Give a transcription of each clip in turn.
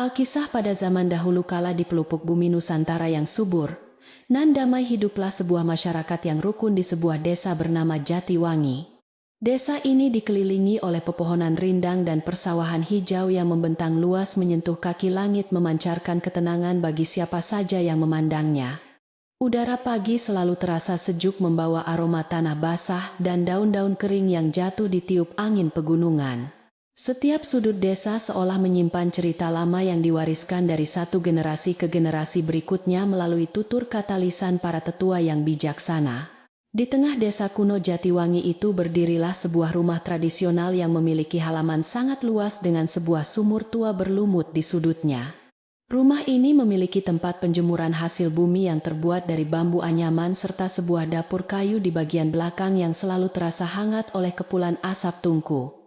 Alkisah pada zaman dahulu kala di pelupuk bumi Nusantara yang subur, nan damai hiduplah sebuah masyarakat yang rukun di sebuah desa bernama Jatiwangi. Desa ini dikelilingi oleh pepohonan rindang dan persawahan hijau yang membentang luas menyentuh kaki langit memancarkan ketenangan bagi siapa saja yang memandangnya. Udara pagi selalu terasa sejuk membawa aroma tanah basah dan daun-daun kering yang jatuh ditiup angin pegunungan. Setiap sudut desa seolah menyimpan cerita lama yang diwariskan dari satu generasi ke generasi berikutnya melalui tutur kata lisan para tetua yang bijaksana. Di tengah desa kuno Jatiwangi itu berdirilah sebuah rumah tradisional yang memiliki halaman sangat luas dengan sebuah sumur tua berlumut di sudutnya. Rumah ini memiliki tempat penjemuran hasil bumi yang terbuat dari bambu anyaman serta sebuah dapur kayu di bagian belakang yang selalu terasa hangat oleh kepulan asap tungku.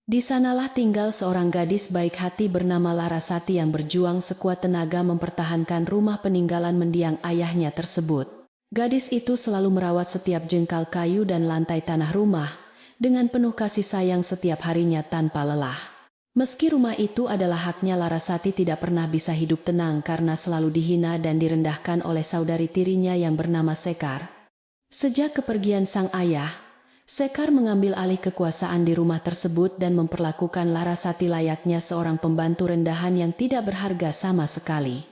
Di sanalah tinggal seorang gadis baik hati bernama Larasati yang berjuang sekuat tenaga mempertahankan rumah peninggalan mendiang ayahnya tersebut. Gadis itu selalu merawat setiap jengkal kayu dan lantai tanah rumah, dengan penuh kasih sayang setiap harinya tanpa lelah. Meski rumah itu adalah haknya, Larasati tidak pernah bisa hidup tenang karena selalu dihina dan direndahkan oleh saudari tirinya yang bernama Sekar. Sejak kepergian sang ayah, Sekar mengambil alih kekuasaan di rumah tersebut dan memperlakukan Larasati layaknya seorang pembantu rendahan yang tidak berharga sama sekali.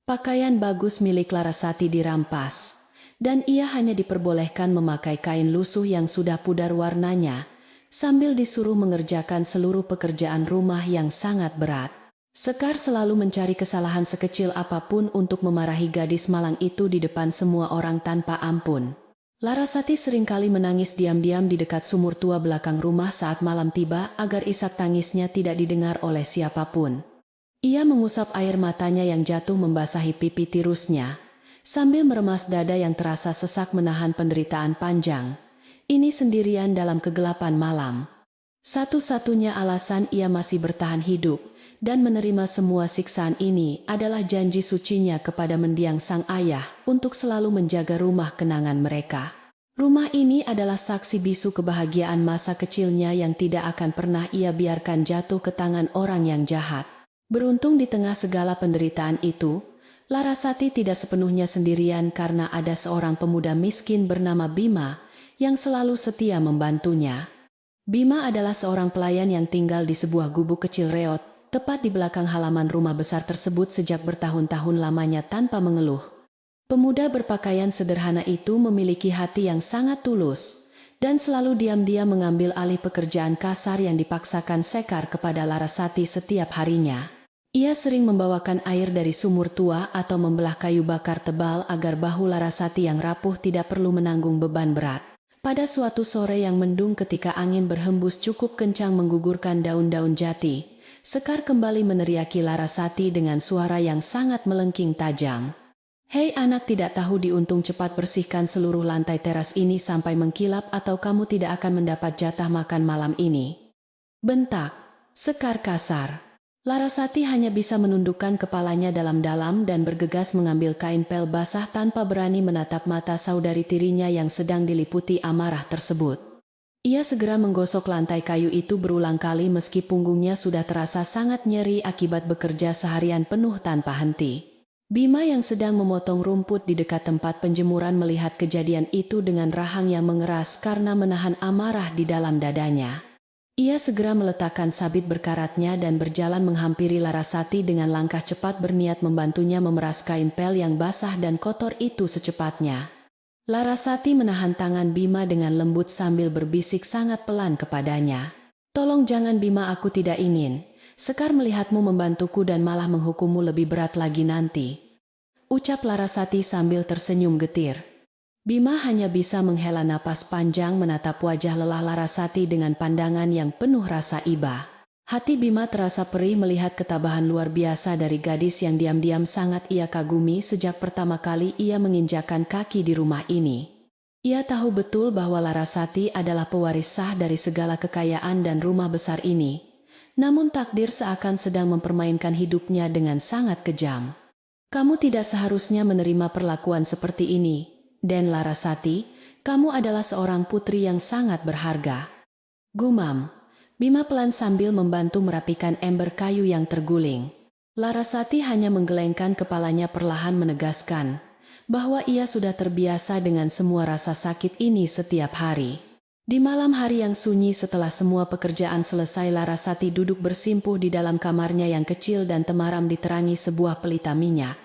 Pakaian bagus milik Larasati dirampas, dan ia hanya diperbolehkan memakai kain lusuh yang sudah pudar warnanya, sambil disuruh mengerjakan seluruh pekerjaan rumah yang sangat berat. Sekar selalu mencari kesalahan sekecil apapun untuk memarahi gadis malang itu di depan semua orang tanpa ampun. Larasati seringkali menangis diam-diam di dekat sumur tua belakang rumah saat malam tiba agar isak tangisnya tidak didengar oleh siapapun. Ia mengusap air matanya yang jatuh membasahi pipi tirusnya, sambil meremas dada yang terasa sesak menahan penderitaan panjang. Ini sendirian dalam kegelapan malam. Satu-satunya alasan ia masih bertahan hidup dan menerima semua siksaan ini adalah janji sucinya kepada mendiang sang ayah untuk selalu menjaga rumah kenangan mereka. Rumah ini adalah saksi bisu kebahagiaan masa kecilnya yang tidak akan pernah ia biarkan jatuh ke tangan orang yang jahat. Beruntung di tengah segala penderitaan itu, Larasati tidak sepenuhnya sendirian karena ada seorang pemuda miskin bernama Bima yang selalu setia membantunya. Bima adalah seorang pelayan yang tinggal di sebuah gubuk kecil reot, tepat di belakang halaman rumah besar tersebut sejak bertahun-tahun lamanya tanpa mengeluh. Pemuda berpakaian sederhana itu memiliki hati yang sangat tulus, dan selalu diam-diam mengambil alih pekerjaan kasar yang dipaksakan Sekar kepada Larasati setiap harinya. Ia sering membawakan air dari sumur tua atau membelah kayu bakar tebal agar bahu Larasati yang rapuh tidak perlu menanggung beban berat. Pada suatu sore yang mendung ketika angin berhembus cukup kencang menggugurkan daun-daun jati, Sekar kembali meneriaki Larasati dengan suara yang sangat melengking tajam. "Hei anak, tidak tahu diuntung, cepat bersihkan seluruh lantai teras ini sampai mengkilap atau kamu tidak akan mendapat jatah makan malam ini," bentak Sekar kasar. Larasati hanya bisa menundukkan kepalanya dalam-dalam dan bergegas mengambil kain pel basah tanpa berani menatap mata saudari tirinya yang sedang diliputi amarah tersebut. Ia segera menggosok lantai kayu itu berulang kali meski punggungnya sudah terasa sangat nyeri akibat bekerja seharian penuh tanpa henti. Bima yang sedang memotong rumput di dekat tempat penjemuran melihat kejadian itu dengan rahang yang mengeras karena menahan amarah di dalam dadanya. Ia segera meletakkan sabit berkaratnya dan berjalan menghampiri Larasati dengan langkah cepat berniat membantunya memeras kain pel yang basah dan kotor itu secepatnya. Larasati menahan tangan Bima dengan lembut sambil berbisik sangat pelan kepadanya. "Tolong jangan Bima, aku tidak ingin Sekar melihatmu membantuku dan malah menghukummu lebih berat lagi nanti," ucap Larasati sambil tersenyum getir. Bima hanya bisa menghela napas panjang menatap wajah lelah Larasati dengan pandangan yang penuh rasa iba. Hati Bima terasa perih melihat ketabahan luar biasa dari gadis yang diam-diam sangat ia kagumi sejak pertama kali ia menginjakkan kaki di rumah ini. Ia tahu betul bahwa Larasati adalah pewaris sah dari segala kekayaan dan rumah besar ini. Namun takdir seakan sedang mempermainkan hidupnya dengan sangat kejam. "Kamu tidak seharusnya menerima perlakuan seperti ini. Dan Larasati, kamu adalah seorang putri yang sangat berharga," gumam Bima pelan sambil membantu merapikan ember kayu yang terguling. Larasati hanya menggelengkan kepalanya perlahan menegaskan bahwa ia sudah terbiasa dengan semua rasa sakit ini setiap hari. Di malam hari yang sunyi setelah semua pekerjaan selesai, Larasati duduk bersimpuh di dalam kamarnya yang kecil dan temaram diterangi sebuah pelita minyak.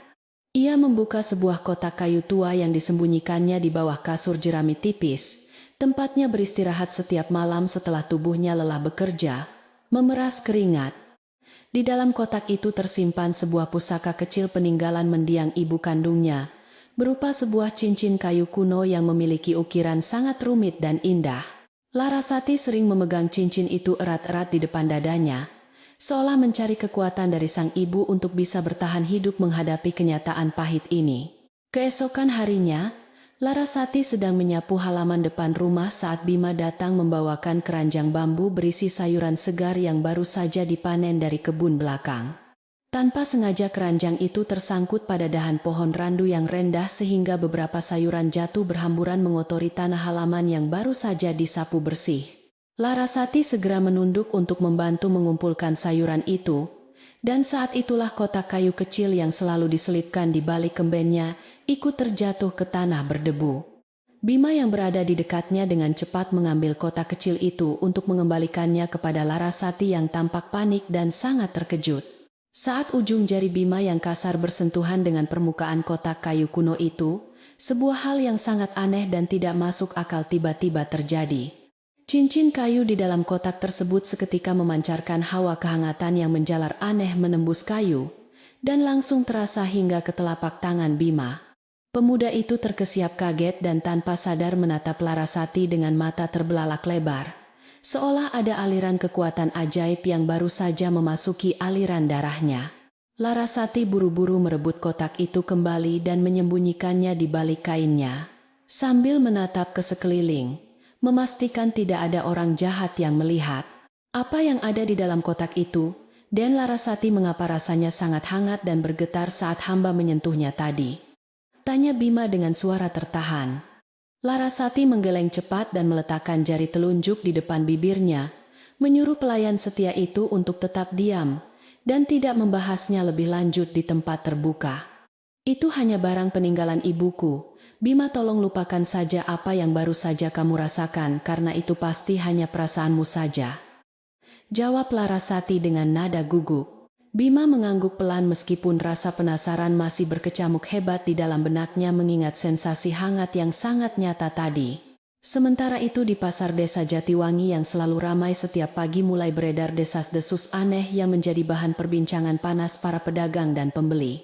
Ia membuka sebuah kotak kayu tua yang disembunyikannya di bawah kasur jerami tipis, tempatnya beristirahat setiap malam setelah tubuhnya lelah bekerja, memeras keringat. Di dalam kotak itu tersimpan sebuah pusaka kecil peninggalan mendiang ibu kandungnya, berupa sebuah cincin kayu kuno yang memiliki ukiran sangat rumit dan indah. Larasati sering memegang cincin itu erat-erat di depan dadanya, seolah mencari kekuatan dari sang ibu untuk bisa bertahan hidup menghadapi kenyataan pahit ini. Keesokan harinya, Larasati sedang menyapu halaman depan rumah saat Bima datang membawakan keranjang bambu berisi sayuran segar yang baru saja dipanen dari kebun belakang. Tanpa sengaja keranjang itu tersangkut pada dahan pohon randu yang rendah sehingga beberapa sayuran jatuh berhamburan mengotori tanah halaman yang baru saja disapu bersih. Larasati segera menunduk untuk membantu mengumpulkan sayuran itu, dan saat itulah kotak kayu kecil yang selalu diselipkan di balik kembennya ikut terjatuh ke tanah berdebu. Bima yang berada di dekatnya dengan cepat mengambil kotak kecil itu untuk mengembalikannya kepada Larasati yang tampak panik dan sangat terkejut. Saat ujung jari Bima yang kasar bersentuhan dengan permukaan kotak kayu kuno itu, sebuah hal yang sangat aneh dan tidak masuk akal tiba-tiba terjadi. Cincin kayu di dalam kotak tersebut seketika memancarkan hawa kehangatan yang menjalar aneh menembus kayu, dan langsung terasa hingga ke telapak tangan Bima. Pemuda itu terkesiap kaget dan tanpa sadar menatap Larasati dengan mata terbelalak lebar, seolah ada aliran kekuatan ajaib yang baru saja memasuki aliran darahnya. Larasati buru-buru merebut kotak itu kembali dan menyembunyikannya di balik kainnya, sambil menatap ke sekeliling, memastikan tidak ada orang jahat yang melihat apa yang ada di dalam kotak itu. Dan Larasati, mengapa rasanya sangat hangat dan bergetar saat hamba menyentuhnya tadi? Tanya Bima dengan suara tertahan. Larasati menggeleng cepat dan meletakkan jari telunjuk di depan bibirnya, menyuruh pelayan setia itu untuk tetap diam dan tidak membahasnya lebih lanjut di tempat terbuka. Itu hanya barang peninggalan ibuku. Bima, tolong lupakan saja apa yang baru saja kamu rasakan karena itu pasti hanya perasaanmu saja, jawab Larasati dengan nada gugup. Bima mengangguk pelan meskipun rasa penasaran masih berkecamuk hebat di dalam benaknya mengingat sensasi hangat yang sangat nyata tadi. Sementara itu di pasar desa Jatiwangi yang selalu ramai setiap pagi mulai beredar desas-desus aneh yang menjadi bahan perbincangan panas para pedagang dan pembeli.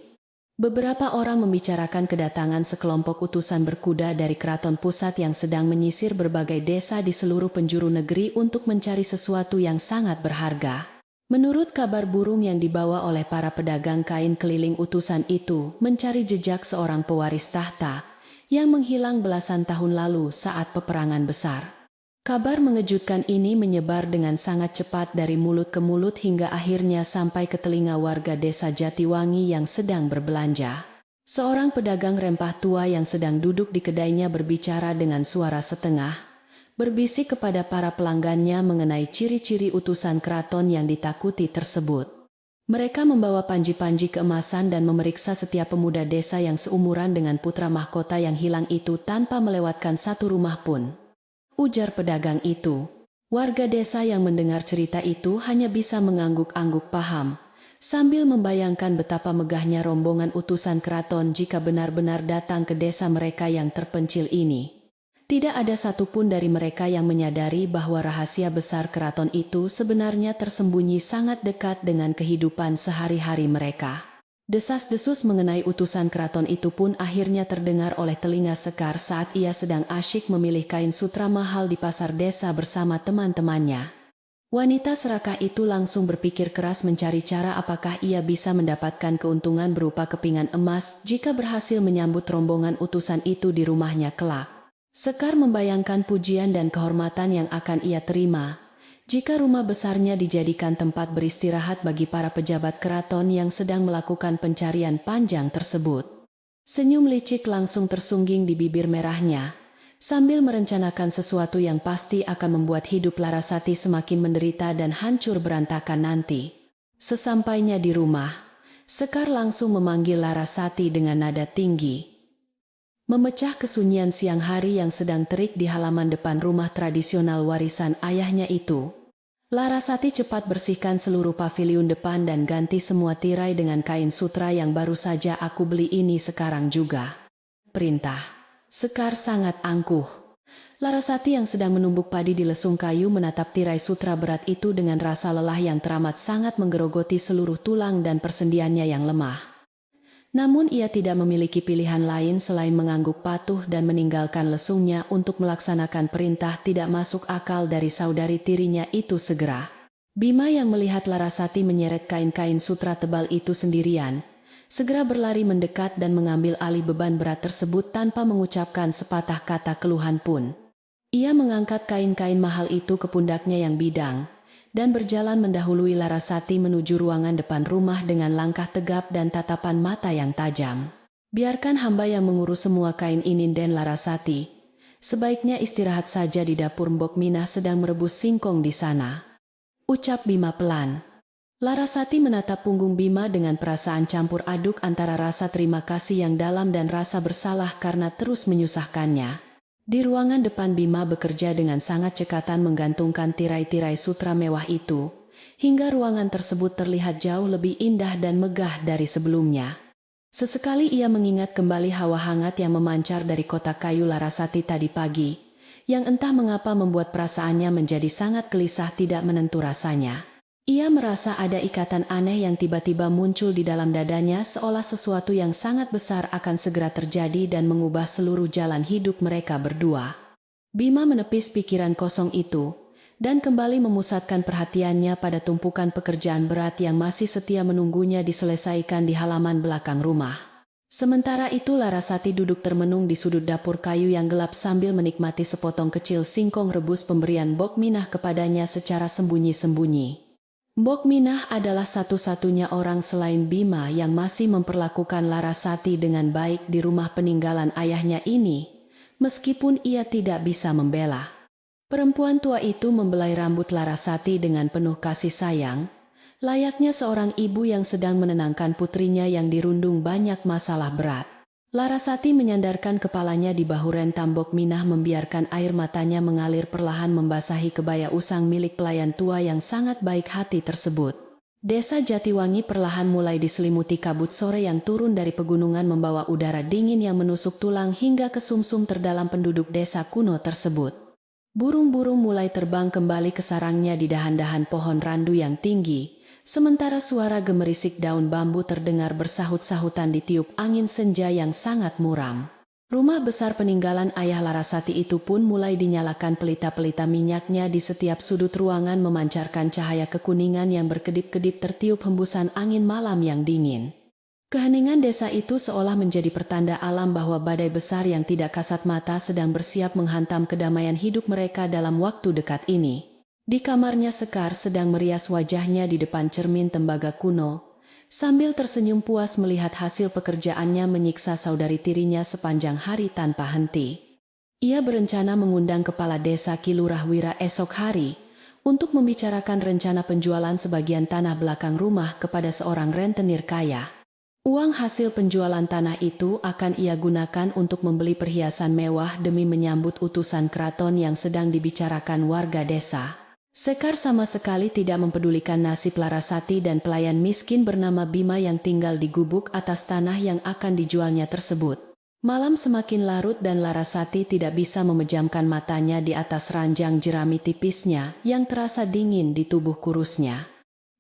Beberapa orang membicarakan kedatangan sekelompok utusan berkuda dari keraton pusat yang sedang menyisir berbagai desa di seluruh penjuru negeri untuk mencari sesuatu yang sangat berharga. Menurut kabar burung yang dibawa oleh para pedagang kain keliling, utusan itu mencari jejak seorang pewaris tahta yang menghilang belasan tahun lalu saat peperangan besar. Kabar mengejutkan ini menyebar dengan sangat cepat dari mulut ke mulut hingga akhirnya sampai ke telinga warga desa Jatiwangi yang sedang berbelanja. Seorang pedagang rempah tua yang sedang duduk di kedainya berbicara dengan suara setengah berbisik kepada para pelanggannya mengenai ciri-ciri utusan keraton yang ditakuti tersebut. Mereka membawa panji-panji keemasan dan memeriksa setiap pemuda desa yang seumuran dengan putra mahkota yang hilang itu tanpa melewatkan satu rumah pun, ujar pedagang itu. Warga desa yang mendengar cerita itu hanya bisa mengangguk-angguk paham, sambil membayangkan betapa megahnya rombongan utusan keraton jika benar-benar datang ke desa mereka yang terpencil ini. Tidak ada satupun dari mereka yang menyadari bahwa rahasia besar keraton itu sebenarnya tersembunyi sangat dekat dengan kehidupan sehari-hari mereka. Desas-desus mengenai utusan keraton itu pun akhirnya terdengar oleh telinga Sekar saat ia sedang asyik memilih kain sutra mahal di pasar desa bersama teman-temannya. Wanita serakah itu langsung berpikir keras mencari cara apakah ia bisa mendapatkan keuntungan berupa kepingan emas jika berhasil menyambut rombongan utusan itu di rumahnya kelak. Sekar membayangkan pujian dan kehormatan yang akan ia terima jika rumah besarnya dijadikan tempat beristirahat bagi para pejabat keraton yang sedang melakukan pencarian panjang tersebut. Senyum licik langsung tersungging di bibir merahnya, sambil merencanakan sesuatu yang pasti akan membuat hidup Larasati semakin menderita dan hancur berantakan nanti. Sesampainya di rumah, Sekar langsung memanggil Larasati dengan nada tinggi, memecah kesunyian siang hari yang sedang terik di halaman depan rumah tradisional warisan ayahnya itu. Larasati cepat bersihkan seluruh paviliun depan dan ganti semua tirai dengan kain sutra yang baru saja aku beli ini sekarang juga. Perintah. Sekar sangat angkuh. Larasati yang sedang menumbuk padi di lesung kayu menatap tirai sutra berat itu dengan rasa lelah yang teramat sangat menggerogoti seluruh tulang dan persendiannya yang lemah. Namun ia tidak memiliki pilihan lain selain mengangguk patuh dan meninggalkan lesungnya untuk melaksanakan perintah tidak masuk akal dari saudari tirinya itu segera. Bima yang melihat Larasati menyeret kain-kain sutra tebal itu sendirian, segera berlari mendekat dan mengambil alih beban berat tersebut tanpa mengucapkan sepatah kata keluhan pun. Ia mengangkat kain-kain mahal itu ke pundaknya yang bidang, dan berjalan mendahului Larasati menuju ruangan depan rumah dengan langkah tegap dan tatapan mata yang tajam. Biarkan hamba yang mengurus semua kain ini, dan Larasati. Sebaiknya istirahat saja di dapur. Mbok Minah sedang merebus singkong di sana, ucap Bima pelan. Larasati menatap punggung Bima dengan perasaan campur aduk antara rasa terima kasih yang dalam dan rasa bersalah karena terus menyusahkannya. Di ruangan depan Bima bekerja dengan sangat cekatan menggantungkan tirai-tirai sutra mewah itu, hingga ruangan tersebut terlihat jauh lebih indah dan megah dari sebelumnya. Sesekali ia mengingat kembali hawa hangat yang memancar dari kotak kayu Larasati tadi pagi, yang entah mengapa membuat perasaannya menjadi sangat gelisah tidak menentu rasanya. Ia merasa ada ikatan aneh yang tiba-tiba muncul di dalam dadanya seolah sesuatu yang sangat besar akan segera terjadi dan mengubah seluruh jalan hidup mereka berdua. Bima menepis pikiran kosong itu, dan kembali memusatkan perhatiannya pada tumpukan pekerjaan berat yang masih setia menunggunya diselesaikan di halaman belakang rumah. Sementara itu Larasati duduk termenung di sudut dapur kayu yang gelap sambil menikmati sepotong kecil singkong rebus pemberian Mbok Minah kepadanya secara sembunyi-sembunyi. Mbok Minah adalah satu-satunya orang selain Bima yang masih memperlakukan Larasati dengan baik di rumah peninggalan ayahnya ini, meskipun ia tidak bisa membela. Perempuan tua itu membelai rambut Larasati dengan penuh kasih sayang, layaknya seorang ibu yang sedang menenangkan putrinya yang dirundung banyak masalah berat. Larasati menyandarkan kepalanya di bahu rentam Mbok Minah membiarkan air matanya mengalir perlahan membasahi kebaya usang milik pelayan tua yang sangat baik hati tersebut. Desa Jatiwangi perlahan mulai diselimuti kabut sore yang turun dari pegunungan membawa udara dingin yang menusuk tulang hingga ke sumsum terdalam penduduk desa kuno tersebut. Burung-burung mulai terbang kembali ke sarangnya di dahan-dahan pohon randu yang tinggi. Sementara suara gemerisik daun bambu terdengar bersahut-sahutan ditiup angin senja yang sangat muram. Rumah besar peninggalan ayah Larasati itu pun mulai dinyalakan pelita-pelita minyaknya di setiap sudut ruangan memancarkan cahaya kekuningan yang berkedip-kedip tertiup hembusan angin malam yang dingin. Keheningan desa itu seolah menjadi pertanda alam bahwa badai besar yang tidak kasat mata sedang bersiap menghantam kedamaian hidup mereka dalam waktu dekat ini. Di kamarnya Sekar sedang merias wajahnya di depan cermin tembaga kuno, sambil tersenyum puas melihat hasil pekerjaannya menyiksa saudari tirinya sepanjang hari tanpa henti. Ia berencana mengundang kepala desa Ki Lurah Wira esok hari, untuk membicarakan rencana penjualan sebagian tanah belakang rumah kepada seorang rentenir kaya. Uang hasil penjualan tanah itu akan ia gunakan untuk membeli perhiasan mewah demi menyambut utusan keraton yang sedang dibicarakan warga desa. Sekar sama sekali tidak mempedulikan nasib Larasati dan pelayan miskin bernama Bima yang tinggal di gubuk atas tanah yang akan dijualnya tersebut. Malam semakin larut dan Larasati tidak bisa memejamkan matanya di atas ranjang jerami tipisnya yang terasa dingin di tubuh kurusnya.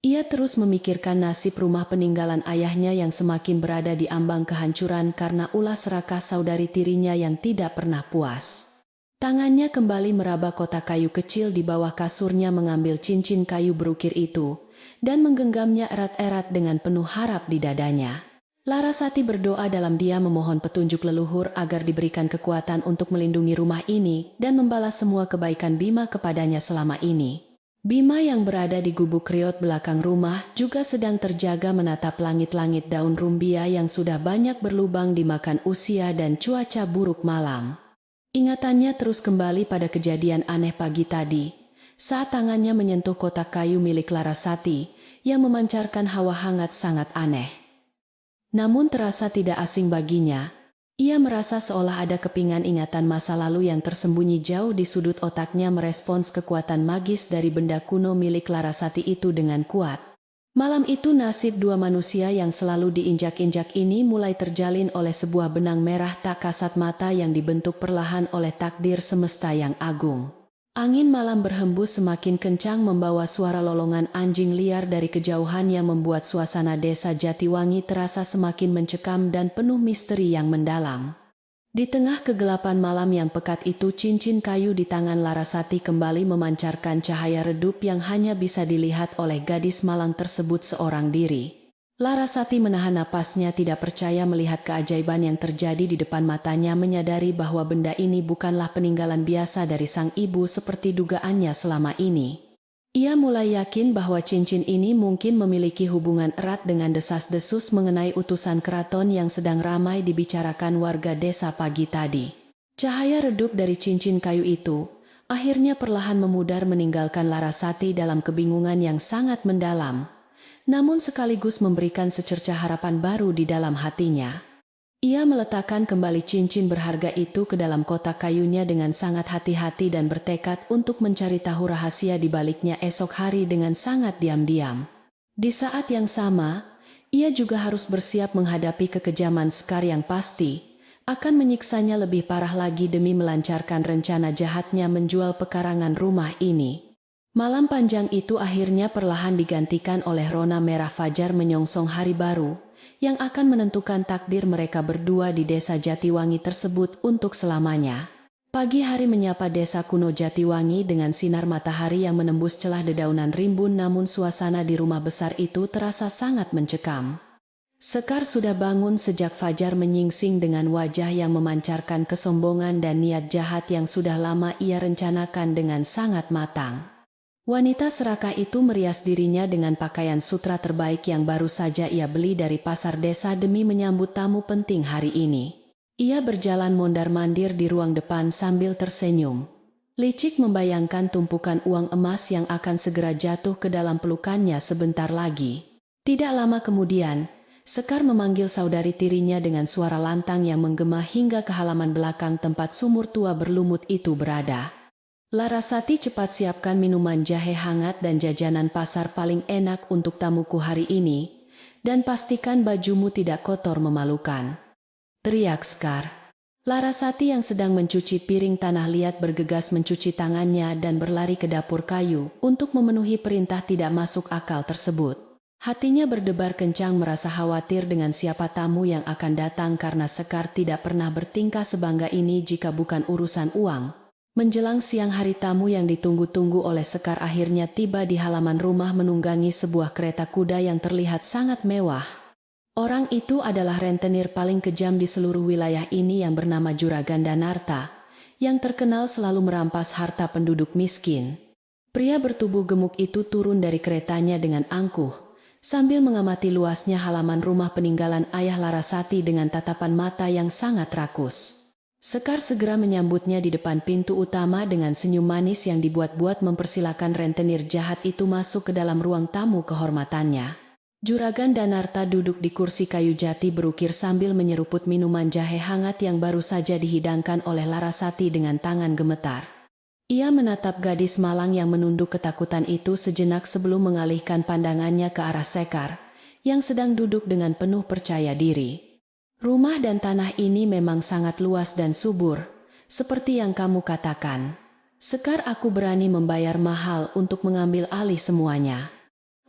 Ia terus memikirkan nasib rumah peninggalan ayahnya yang semakin berada di ambang kehancuran karena ulah serakah saudari tirinya yang tidak pernah puas. Tangannya kembali meraba kotak kayu kecil di bawah kasurnya mengambil cincin kayu berukir itu, dan menggenggamnya erat-erat dengan penuh harap di dadanya. Larasati berdoa dalam diam memohon petunjuk leluhur agar diberikan kekuatan untuk melindungi rumah ini dan membalas semua kebaikan Bima kepadanya selama ini. Bima yang berada di gubuk riot belakang rumah juga sedang terjaga menatap langit-langit daun rumbia yang sudah banyak berlubang dimakan usia dan cuaca buruk malam. Ingatannya terus kembali pada kejadian aneh pagi tadi, saat tangannya menyentuh kotak kayu milik Larasati, yang memancarkan hawa hangat sangat aneh. Namun terasa tidak asing baginya. Ia merasa seolah ada kepingan ingatan masa lalu yang tersembunyi jauh di sudut otaknya merespons kekuatan magis dari benda kuno milik Larasati itu dengan kuat. Malam itu nasib dua manusia yang selalu diinjak-injak ini mulai terjalin oleh sebuah benang merah tak kasat mata yang dibentuk perlahan oleh takdir semesta yang agung. Angin malam berhembus semakin kencang membawa suara lolongan anjing liar dari kejauhan yang membuat suasana desa Jatiwangi terasa semakin mencekam dan penuh misteri yang mendalam. Di tengah kegelapan malam yang pekat itu, cincin kayu di tangan Larasati kembali memancarkan cahaya redup yang hanya bisa dilihat oleh gadis malang tersebut seorang diri. Larasati menahan napasnya, tidak percaya melihat keajaiban yang terjadi di depan matanya, menyadari bahwa benda ini bukanlah peninggalan biasa dari sang ibu seperti dugaannya selama ini. Ia mulai yakin bahwa cincin ini mungkin memiliki hubungan erat dengan desas-desus mengenai utusan keraton yang sedang ramai dibicarakan warga desa pagi tadi. Cahaya redup dari cincin kayu itu akhirnya perlahan memudar meninggalkan Larasati dalam kebingungan yang sangat mendalam, namun sekaligus memberikan secercah harapan baru di dalam hatinya. Ia meletakkan kembali cincin berharga itu ke dalam kotak kayunya dengan sangat hati-hati dan bertekad untuk mencari tahu rahasia di baliknya esok hari dengan sangat diam-diam. Di saat yang sama, ia juga harus bersiap menghadapi kekejaman Sekar yang pasti akan menyiksanya lebih parah lagi demi melancarkan rencana jahatnya menjual pekarangan rumah ini. Malam panjang itu akhirnya perlahan digantikan oleh rona merah fajar menyongsong hari baru yang akan menentukan takdir mereka berdua di desa Jatiwangi tersebut untuk selamanya. Pagi hari menyapa desa kuno Jatiwangi dengan sinar matahari yang menembus celah dedaunan rimbun, namun suasana di rumah besar itu terasa sangat mencekam. Sekar sudah bangun sejak fajar menyingsing dengan wajah yang memancarkan kesombongan dan niat jahat yang sudah lama ia rencanakan dengan sangat matang. Wanita serakah itu merias dirinya dengan pakaian sutra terbaik yang baru saja ia beli dari pasar desa demi menyambut tamu penting hari ini. Ia berjalan mondar-mandir di ruang depan sambil tersenyum. Licik membayangkan tumpukan uang emas yang akan segera jatuh ke dalam pelukannya sebentar lagi. Tidak lama kemudian, Sekar memanggil saudari tirinya dengan suara lantang yang menggema hingga ke halaman belakang tempat sumur tua berlumut itu berada. Larasati, cepat siapkan minuman jahe hangat dan jajanan pasar paling enak untuk tamuku hari ini, dan pastikan bajumu tidak kotor memalukan, teriak Sekar. Larasati yang sedang mencuci piring tanah liat bergegas mencuci tangannya dan berlari ke dapur kayu untuk memenuhi perintah tidak masuk akal tersebut. Hatinya berdebar kencang, merasa khawatir dengan siapa tamu yang akan datang karena Sekar tidak pernah bertingkah sebangga ini jika bukan urusan uang. Menjelang siang hari, tamu yang ditunggu-tunggu oleh Sekar akhirnya tiba di halaman rumah menunggangi sebuah kereta kuda yang terlihat sangat mewah. Orang itu adalah rentenir paling kejam di seluruh wilayah ini yang bernama Juragan Danarta, yang terkenal selalu merampas harta penduduk miskin. Pria bertubuh gemuk itu turun dari keretanya dengan angkuh, sambil mengamati luasnya halaman rumah peninggalan ayah Larasati dengan tatapan mata yang sangat rakus. Sekar segera menyambutnya di depan pintu utama dengan senyum manis yang dibuat-buat mempersilakan rentenir jahat itu masuk ke dalam ruang tamu kehormatannya. Juragan Danarta duduk di kursi kayu jati berukir sambil menyeruput minuman jahe hangat yang baru saja dihidangkan oleh Larasati dengan tangan gemetar. Ia menatap gadis malang yang menunduk ketakutan itu sejenak sebelum mengalihkan pandangannya ke arah Sekar, yang sedang duduk dengan penuh percaya diri. Rumah dan tanah ini memang sangat luas dan subur, seperti yang kamu katakan. Sekar, aku berani membayar mahal untuk mengambil alih semuanya,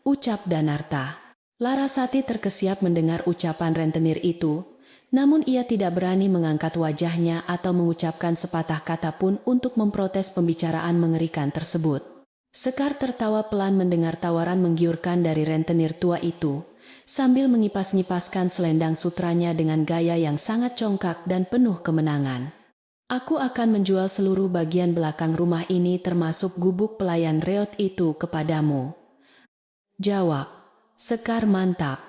ucap Danarta. Larasati terkesiap mendengar ucapan rentenir itu, namun ia tidak berani mengangkat wajahnya atau mengucapkan sepatah kata pun untuk memprotes pembicaraan mengerikan tersebut. Sekar tertawa pelan mendengar tawaran menggiurkan dari rentenir tua itu, sambil mengipas-ngipaskan selendang sutranya dengan gaya yang sangat congkak dan penuh kemenangan. Aku akan menjual seluruh bagian belakang rumah ini termasuk gubuk pelayan reot itu kepadamu, jawab Sekar. Mantap.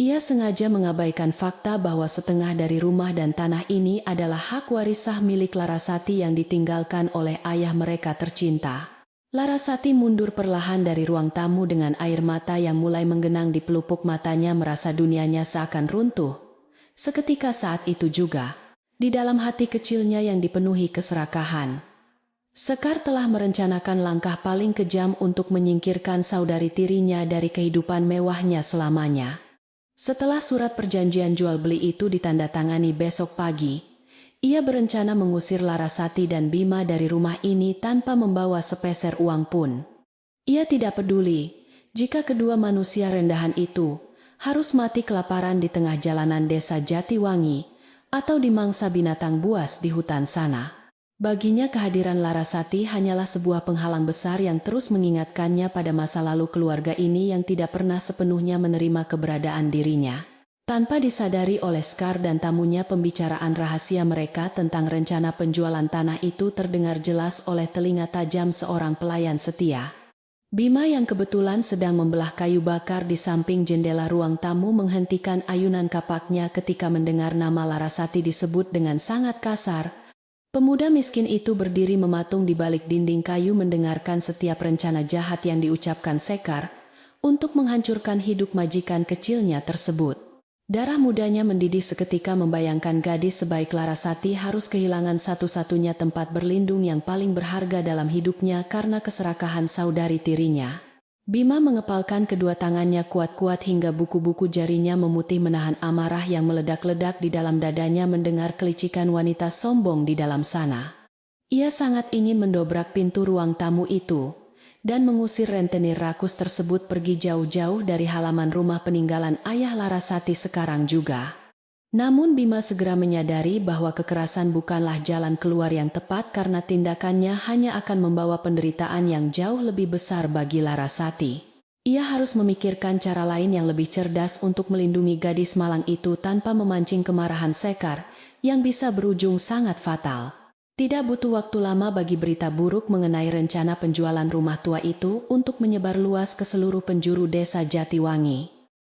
Ia sengaja mengabaikan fakta bahwa setengah dari rumah dan tanah ini adalah hak waris sah milik Larasati yang ditinggalkan oleh ayah mereka tercinta. Larasati mundur perlahan dari ruang tamu dengan air mata yang mulai menggenang di pelupuk matanya, merasa dunianya seakan runtuh. Seketika saat itu juga, di dalam hati kecilnya yang dipenuhi keserakahan, Sekar telah merencanakan langkah paling kejam untuk menyingkirkan saudari tirinya dari kehidupan mewahnya selamanya. Setelah surat perjanjian jual beli itu ditandatangani besok pagi, ia berencana mengusir Larasati dan Bima dari rumah ini tanpa membawa sepeser uang pun. Ia tidak peduli jika kedua manusia rendahan itu harus mati kelaparan di tengah jalanan desa Jatiwangi atau dimangsa binatang buas di hutan sana. Baginya kehadiran Larasati hanyalah sebuah penghalang besar yang terus mengingatkannya pada masa lalu keluarga ini yang tidak pernah sepenuhnya menerima keberadaan dirinya. Tanpa disadari oleh Sekar dan tamunya, pembicaraan rahasia mereka tentang rencana penjualan tanah itu terdengar jelas oleh telinga tajam seorang pelayan setia. Bima yang kebetulan sedang membelah kayu bakar di samping jendela ruang tamu menghentikan ayunan kapaknya ketika mendengar nama Larasati disebut dengan sangat kasar. Pemuda miskin itu berdiri mematung di balik dinding kayu mendengarkan setiap rencana jahat yang diucapkan Sekar untuk menghancurkan hidup majikan kecilnya tersebut. Darah mudanya mendidih seketika membayangkan gadis sebaik Larasati harus kehilangan satu-satunya tempat berlindung yang paling berharga dalam hidupnya karena keserakahan saudari tirinya. Bima mengepalkan kedua tangannya kuat-kuat hingga buku-buku jarinya memutih menahan amarah yang meledak-ledak di dalam dadanya mendengar kelicikan wanita sombong di dalam sana. Ia sangat ingin mendobrak pintu ruang tamu itu dan mengusir rentenir rakus tersebut pergi jauh-jauh dari halaman rumah peninggalan ayah Larasati sekarang juga. Namun Bima segera menyadari bahwa kekerasan bukanlah jalan keluar yang tepat karena tindakannya hanya akan membawa penderitaan yang jauh lebih besar bagi Larasati. Ia harus memikirkan cara lain yang lebih cerdas untuk melindungi gadis malang itu tanpa memancing kemarahan Sekar yang bisa berujung sangat fatal. Tidak butuh waktu lama bagi berita buruk mengenai rencana penjualan rumah tua itu untuk menyebar luas ke seluruh penjuru desa Jatiwangi.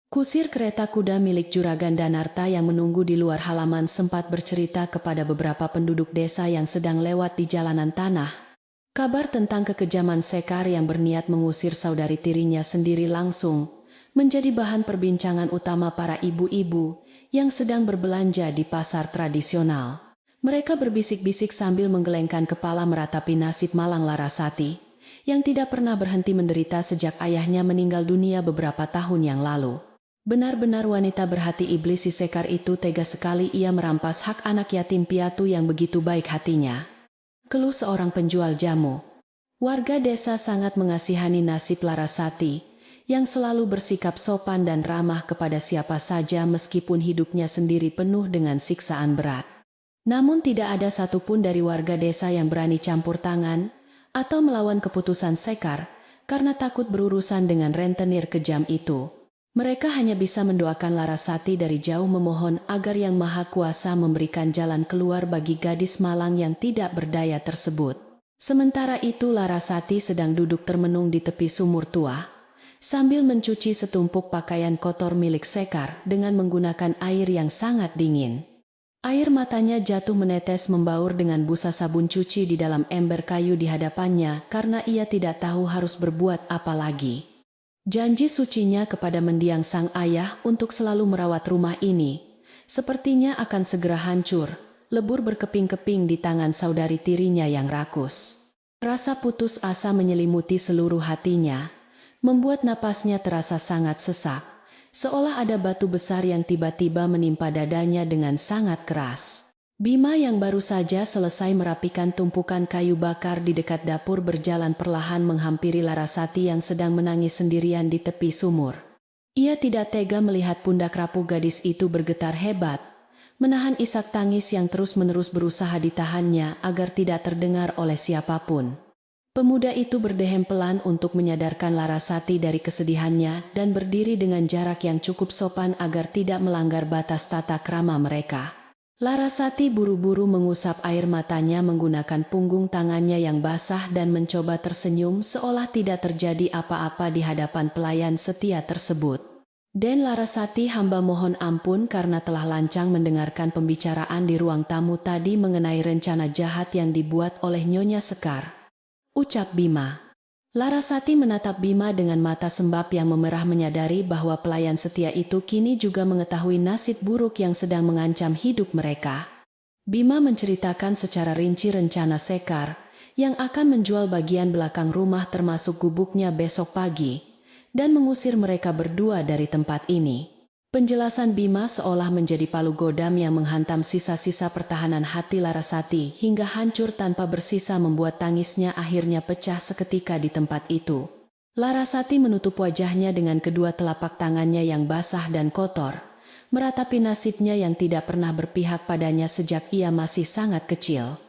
Kusir kereta kuda milik Juragan Danarta yang menunggu di luar halaman sempat bercerita kepada beberapa penduduk desa yang sedang lewat di jalanan tanah. Kabar tentang kekejaman Sekar yang berniat mengusir saudari tirinya sendiri langsung menjadi bahan perbincangan utama para ibu-ibu yang sedang berbelanja di pasar tradisional. Mereka berbisik-bisik sambil menggelengkan kepala meratapi nasib malang Larasati, yang tidak pernah berhenti menderita sejak ayahnya meninggal dunia beberapa tahun yang lalu. Benar-benar wanita berhati iblis si Sekar itu, tega sekali ia merampas hak anak yatim piatu yang begitu baik hatinya. Keluh seorang penjual jamu. Warga desa sangat mengasihani nasib Larasati, yang selalu bersikap sopan dan ramah kepada siapa saja meskipun hidupnya sendiri penuh dengan siksaan berat. Namun tidak ada satupun dari warga desa yang berani campur tangan atau melawan keputusan Sekar karena takut berurusan dengan rentenir kejam itu. Mereka hanya bisa mendoakan Larasati dari jauh, memohon agar Yang Maha Kuasa memberikan jalan keluar bagi gadis malang yang tidak berdaya tersebut. Sementara itu Larasati sedang duduk termenung di tepi sumur tua sambil mencuci setumpuk pakaian kotor milik Sekar dengan menggunakan air yang sangat dingin. Air matanya jatuh menetes membaur dengan busa sabun cuci di dalam ember kayu di hadapannya karena ia tidak tahu harus berbuat apa lagi. Janji sucinya kepada mendiang sang ayah untuk selalu merawat rumah ini sepertinya akan segera hancur, lebur berkeping-keping di tangan saudari tirinya yang rakus. Rasa putus asa menyelimuti seluruh hatinya, membuat napasnya terasa sangat sesak. Seolah ada batu besar yang tiba-tiba menimpa dadanya dengan sangat keras. Bima yang baru saja selesai merapikan tumpukan kayu bakar di dekat dapur berjalan perlahan menghampiri Larasati yang sedang menangis sendirian di tepi sumur. Ia tidak tega melihat pundak rapuh gadis itu bergetar hebat, menahan isak tangis yang terus-menerus berusaha ditahannya agar tidak terdengar oleh siapapun. Pemuda itu berdehem pelan untuk menyadarkan Larasati dari kesedihannya dan berdiri dengan jarak yang cukup sopan agar tidak melanggar batas tata krama mereka. Larasati buru-buru mengusap air matanya menggunakan punggung tangannya yang basah dan mencoba tersenyum seolah tidak terjadi apa-apa di hadapan pelayan setia tersebut. Den Larasati, hamba mohon ampun karena telah lancang mendengarkan pembicaraan di ruang tamu tadi mengenai rencana jahat yang dibuat oleh Nyonya Sekar, ucap Bima. Larasati menatap Bima dengan mata sembab yang memerah, menyadari bahwa pelayan setia itu kini juga mengetahui nasib buruk yang sedang mengancam hidup mereka. Bima menceritakan secara rinci rencana Sekar yang akan menjual bagian belakang rumah termasuk gubuknya besok pagi dan mengusir mereka berdua dari tempat ini. Penjelasan Bima seolah menjadi palu godam yang menghantam sisa-sisa pertahanan hati Larasati hingga hancur tanpa bersisa, membuat tangisnya akhirnya pecah seketika di tempat itu. Larasati menutup wajahnya dengan kedua telapak tangannya yang basah dan kotor, meratapi nasibnya yang tidak pernah berpihak padanya sejak ia masih sangat kecil.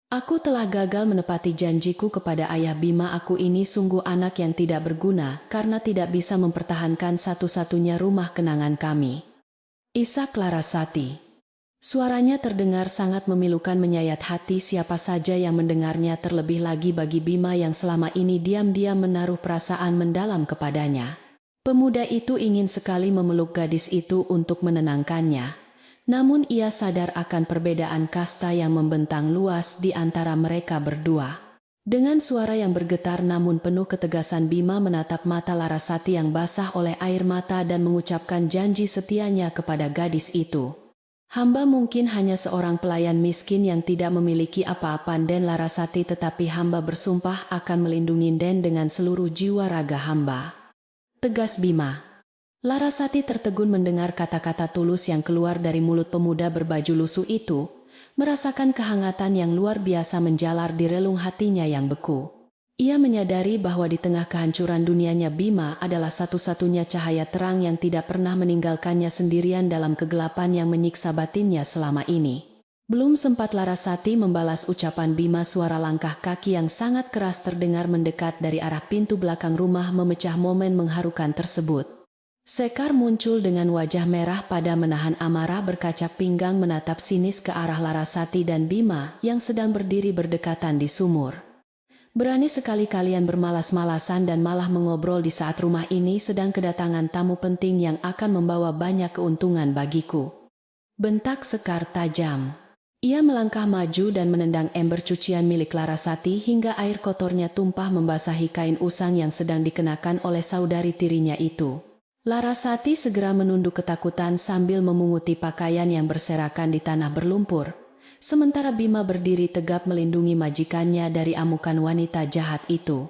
Aku telah gagal menepati janjiku kepada ayah Bima. Aku ini sungguh anak yang tidak berguna karena tidak bisa mempertahankan satu-satunya rumah kenangan kami. Isak Larasati. Suaranya terdengar sangat memilukan, menyayat hati siapa saja yang mendengarnya, terlebih lagi bagi Bima yang selama ini diam-diam menaruh perasaan mendalam kepadanya. Pemuda itu ingin sekali memeluk gadis itu untuk menenangkannya. Namun ia sadar akan perbedaan kasta yang membentang luas di antara mereka berdua. Dengan suara yang bergetar namun penuh ketegasan, Bima menatap mata Larasati yang basah oleh air mata dan mengucapkan janji setianya kepada gadis itu. Hamba mungkin hanya seorang pelayan miskin yang tidak memiliki apa-apa Den Larasati, tetapi hamba bersumpah akan melindungi Den dengan seluruh jiwa raga hamba, tegas Bima. Larasati tertegun mendengar kata-kata tulus yang keluar dari mulut pemuda berbaju lusuh itu, merasakan kehangatan yang luar biasa menjalar di relung hatinya yang beku. Ia menyadari bahwa di tengah kehancuran dunianya, Bima adalah satu-satunya cahaya terang yang tidak pernah meninggalkannya sendirian dalam kegelapan yang menyiksa batinnya selama ini. Belum sempat Larasati membalas ucapan Bima, suara langkah kaki yang sangat keras terdengar mendekat dari arah pintu belakang rumah, memecah momen mengharukan tersebut. Sekar muncul dengan wajah merah pada menahan amarah, berkacak pinggang menatap sinis ke arah Larasati dan Bima yang sedang berdiri berdekatan di sumur. Berani sekali kalian bermalas-malasan dan malah mengobrol di saat rumah ini sedang kedatangan tamu penting yang akan membawa banyak keuntungan bagiku, bentak Sekar tajam. Ia melangkah maju dan menendang ember cucian milik Larasati hingga air kotornya tumpah membasahi kain usang yang sedang dikenakan oleh saudari tirinya itu. Larasati segera menunduk ketakutan sambil memunguti pakaian yang berserakan di tanah berlumpur, sementara Bima berdiri tegap melindungi majikannya dari amukan wanita jahat itu.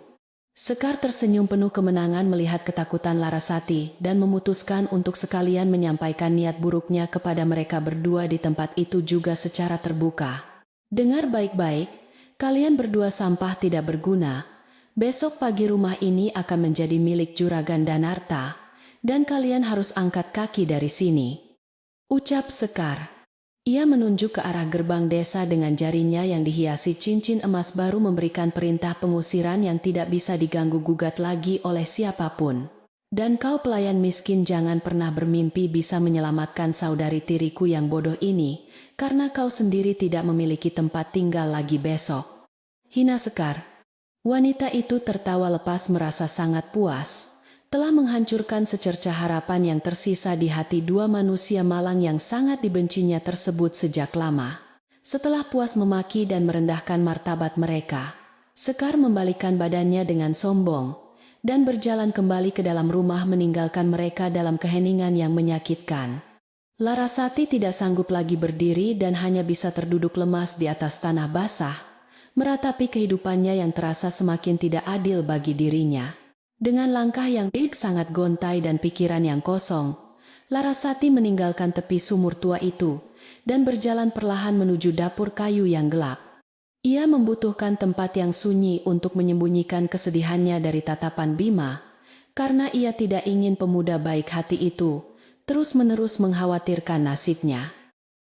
Sekar tersenyum penuh kemenangan melihat ketakutan Larasati dan memutuskan untuk sekalian menyampaikan niat buruknya kepada mereka berdua di tempat itu juga secara terbuka. Dengar baik-baik, kalian berdua sampah tidak berguna. Besok pagi rumah ini akan menjadi milik Juragan Danarta, dan kalian harus angkat kaki dari sini, ucap Sekar. Ia menunjuk ke arah gerbang desa dengan jarinya yang dihiasi cincin emas baru, memberikan perintah pengusiran yang tidak bisa diganggu-gugat lagi oleh siapapun. Dan kau pelayan miskin, jangan pernah bermimpi bisa menyelamatkan saudari tiriku yang bodoh ini, karena kau sendiri tidak memiliki tempat tinggal lagi besok, hina Sekar. Wanita itu tertawa lepas, merasa sangat puas telah menghancurkan secercah harapan yang tersisa di hati dua manusia malang yang sangat dibencinya tersebut sejak lama. Setelah puas memaki dan merendahkan martabat mereka, Sekar membalikkan badannya dengan sombong dan berjalan kembali ke dalam rumah, meninggalkan mereka dalam keheningan yang menyakitkan. Larasati tidak sanggup lagi berdiri dan hanya bisa terduduk lemas di atas tanah basah, meratapi kehidupannya yang terasa semakin tidak adil bagi dirinya. Dengan langkah yang sangat gontai dan pikiran yang kosong, Larasati meninggalkan tepi sumur tua itu dan berjalan perlahan menuju dapur kayu yang gelap. Ia membutuhkan tempat yang sunyi untuk menyembunyikan kesedihannya dari tatapan Bima, karena ia tidak ingin pemuda baik hati itu terus-menerus mengkhawatirkan nasibnya.